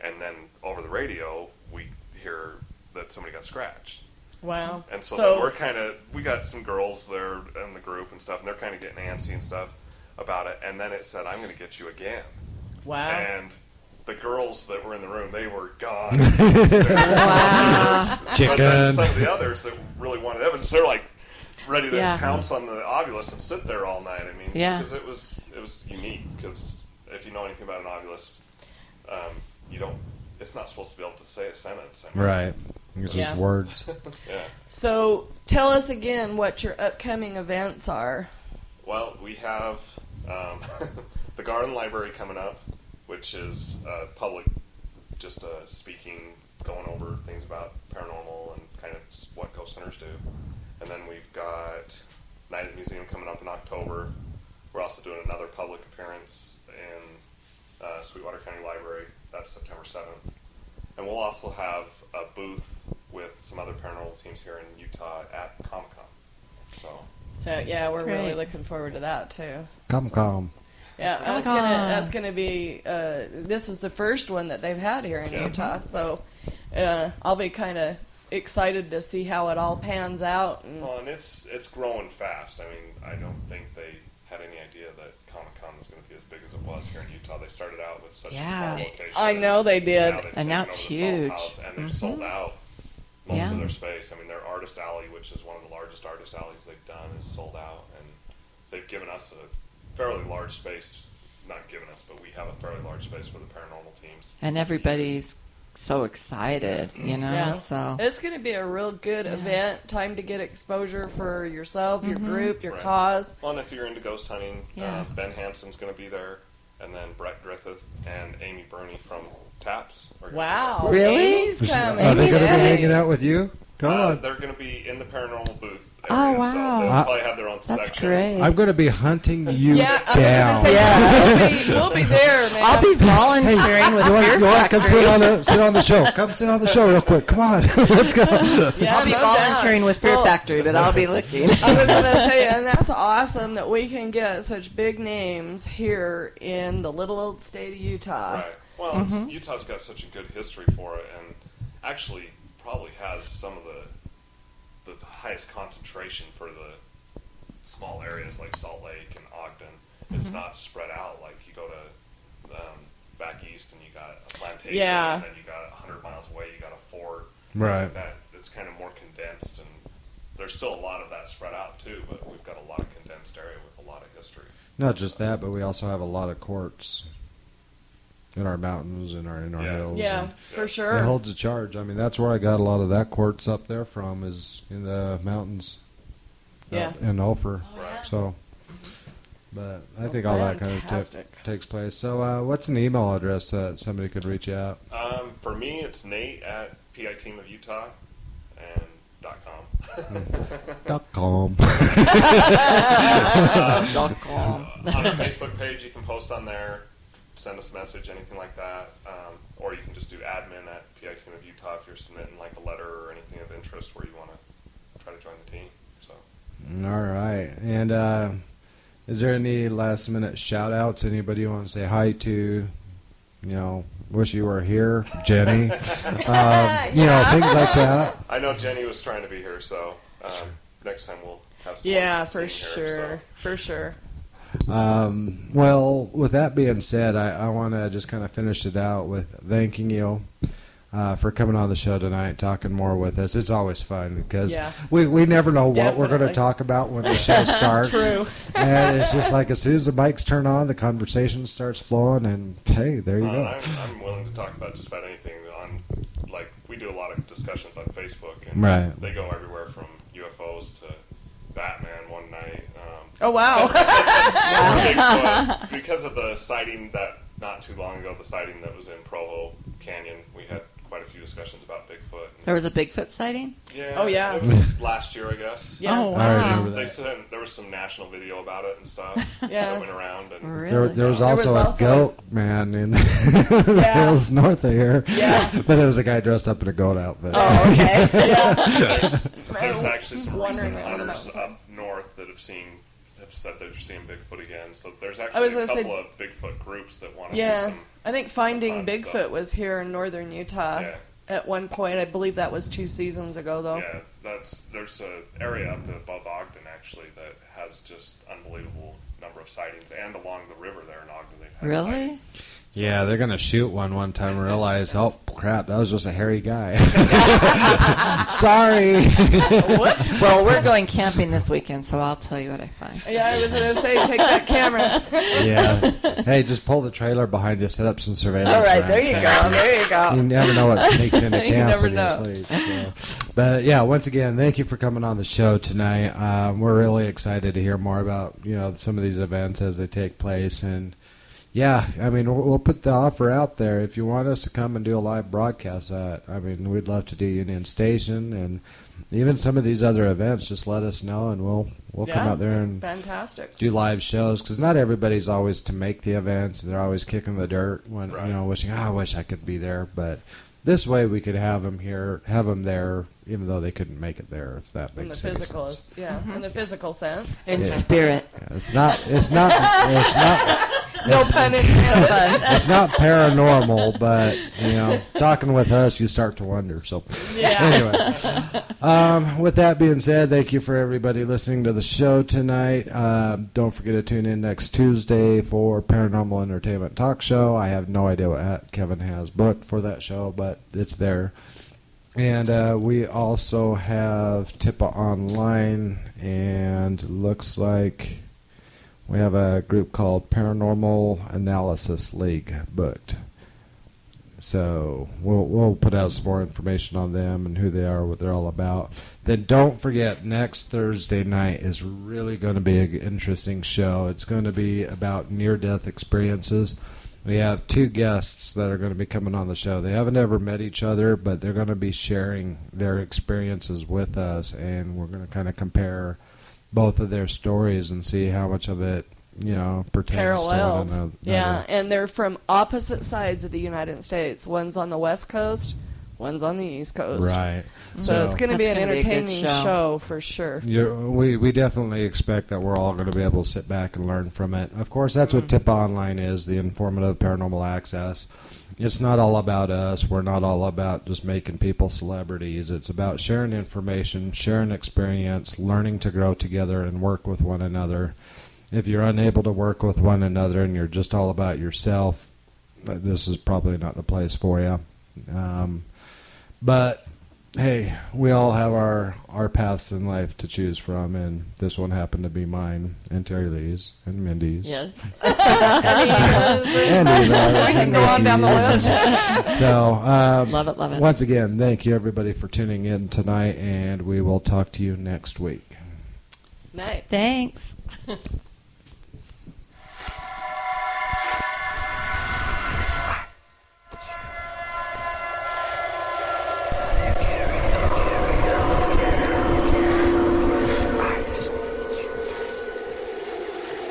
and then over the radio, we hear that somebody got scratched. Wow. And so then we got some girls there in the group and stuff, and they're kind of getting antsy and stuff about it, and then it said, "I'm going to get you again." Wow. And the girls that were in the room, they were gone. Wow. Chicken. But then some of the others that really wanted evidence, they're like ready to Yeah. pounce on the Ovilus and sit there all night. I mean, Yeah. because it was unique. Because if you know anything about an Ovilus, you don't. It's not supposed to be able to say a sentence. I mean, right. It's just Yeah. words. Yeah. So tell us again what your upcoming events are. Well, we have the Garden Library coming up, which is public, just speaking, going over things about paranormal and kind of what ghost hunters do. And then we've got Night at the Museum coming up in October. We're also doing another public appearance in Sweetwater County Library. That's September 7th. And we'll also have a booth with some other paranormal teams here in Utah at Comic-Con. So Yeah, we're really Great. looking forward to that too. Come. Yeah, that's gonna be. This is the first one that they've had here in Yeah. Utah, so I'll be kind of excited to see how it all pans out. And Well, and it's growing fast. I mean, I don't think they had any idea that Comic-Con was going to be as big as it was here in Utah. They started out with such a small location. I know they did. And now it's they've taken over the huge. Salt House, and they've sold out most Yeah. of their space. I mean, their Artist Alley, which is one of the largest artist alleys they've done, is sold out. And they've given us a fairly large space. Not given us, but we have a fairly large space for the paranormal teams. And everybody's so excited, you know. Yeah. So It's going to be a real good event. Time to get exposure for yourself, your group, your Right. cause. Well, and if you're into ghost hunting, Yeah. Ben Hansen's going to be there, and then Brett Griffith and Amy Burney from TAPS are gonna Wow. be there. Really? Amy's coming. Are they going to be Yay. hanging out with you? Come on. They're going to be in the paranormal booth. Oh, area, wow. So they'll probably have their own that's section. great. I'm going to be hunting you Yeah, I was down. going to say, we'll be there, man. I'll be volunteering with You Fear want to come Factory. sit on the show? Come sit on the show real quick. Come on, let's go. Yeah, I'll be no volunteering doubt. with Fear Well, Factory, but I'll be looking. I was going to say, and that's awesome that we can get such big names here in the little old state of Utah. Right. Well, Utah's got such a good history for it, and actually probably has some of the highest concentration for the small areas like Salt Lake and Ogden. It's not spread out like you go to back east and you got a plantation, Yeah. and then you got 100 miles away you got a fort. Right. Things like that. It's kind of more condensed, and there's still a lot of that spread out too, but we've got a lot of condensed area with a lot of history. Not just that, but we also have a lot of courts in our mountains and in our Yeah. hills. Yeah, and for it sure. holds a charge. I mean, that's where I got a lot of that quartz up there from, is in the mountains. Yeah. In Ophir. Right. So, but I think all that kind of Fantastic. takes place. So, what's an email address that somebody could reach out? For me, it's Nate at PITeamofUtah and .com. .com. On the Facebook page, you can post on there, send us a message, anything like that, or you can just do admin at PITeamofUtah if you're submitting like a letter or anything of interest where you want to try to join the team. So. All right. And is there any last minute shout outs? Anybody you want to say hi to? Wish you were here, Jenny. Things like that. I know Jenny was trying to be here, so next time we'll have some. Yeah, more for team sure. Here, For sure. Well, with that being said, I want to just kind of finish it out with thanking you for coming on the show tonight, talking more with us. It's always fun because Yeah. we never know what we're going to Definitely. talk about when the show starts. True. And it's just like as soon as the mics turn on, the conversation starts flowing, and hey, there you go. I'm willing to talk about just about anything. Like we do a lot of discussions on Facebook, and Right. they go everywhere from UFOs to Batman one night. Oh, wow. Bigfoot, because of the sighting that not too long ago, the sighting that was in Provo Canyon, we had quite a few discussions about Bigfoot. There was a Bigfoot sighting? Yeah. Oh, yeah. It was last year, I guess. Yeah. Oh, I wow. remember They that. said there was some national video about it and stuff Yeah. that went around. And Really? There was also a goat man in the Yeah. hills north of here. Yeah. But it was a guy dressed up in a goat outfit. Oh, okay. Yeah. there's actually some Wandering recent around the hunters mountains. up north that have said they're seeing Bigfoot again. So there's I actually was a gonna say- couple of Bigfoot groups that want to do Yeah. some. I think Finding sometimes, Bigfoot was here in northern Utah Yeah. at one point. I believe that was 2 seasons ago, though. Yeah, there's an area up above Ogden actually that has just unbelievable number of sightings, and along the river there in Ogden they've had Really? sightings. So, Yeah, they're gonna shoot one time and realize, oh crap, that was just a hairy guy. Sorry. Whoops. Well, we're going camping this weekend, so I'll tell you what I find. Yeah, I was going to say, take that camera. Yeah. Hey, just pull the trailer behind you, set up some surveillance. All right, around there you camp. go. There you go. You never know what sneaks into You camp never when you're know. asleep. So. But yeah, once again, thank you for coming on the show tonight. We're really excited to hear more about some of these events as they take place, and yeah, I mean we'll put the offer out there if you want us to come and do a live broadcast. I mean we'd love to do Union Station and even some of these other events. Just let us know, and we'll come out there and Fantastic. do live shows, because not everybody's always to make the events. They're always kicking the dirt when Right. wishing, I wish I could be there. But this way we could have them here, have them there, even though they couldn't make it there. If that In the makes any physical, sense. in the physical sense. In Yeah. spirit. Yeah, it's not No pun intended. it's not paranormal, but talking with us, you start to wonder. So anyway, with that being said, thank you for everybody listening to the show tonight. Don't forget to tune in next Tuesday for Paranormal Entertainment Talk Show. I have no idea what Kevin has booked for that show, but it's there. And we also have TIPA Online, and looks like we have a group called Paranormal Analysis League booked. So we'll put out some more information on them and who they are, what they're all about. Then don't forget, next Thursday night is really going to be an interesting show. It's going to be about near-death experiences. We have 2 guests that are going to be coming on the show. They haven't ever met each other, but they're going to be sharing their experiences with us, and we're going to kind of compare both of their stories and see how much of it, pertains Paralleled. to one another. Yeah, and they're from opposite sides of the United States. One's on the West Coast, one's on the East Coast. Right. So it's going to be That's an gonna be a good entertaining show. show for sure. We definitely expect that we're all going to be able to sit back and learn from it. Of course, that's what TIPA Online is, the informative paranormal access. It's not all about us. We're not all about just making people celebrities. It's about sharing information, sharing experience, learning to grow together and work with one another. If you're unable to work with one another and you're just all about yourself, this is probably not the place for you. But hey, we all have our paths in life to choose from, and this one happened to be mine, and Terry Lee's, and Mindy's. Yes. And Eva's, We can and go on down the Nikki's. list. So, Love it, love it. once again, thank you everybody for tuning in tonight, and we will talk to you next week. Night. Thanks.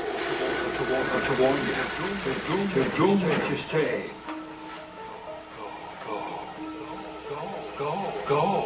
To warn you, the doom is to stay. Go, go, go, go, go.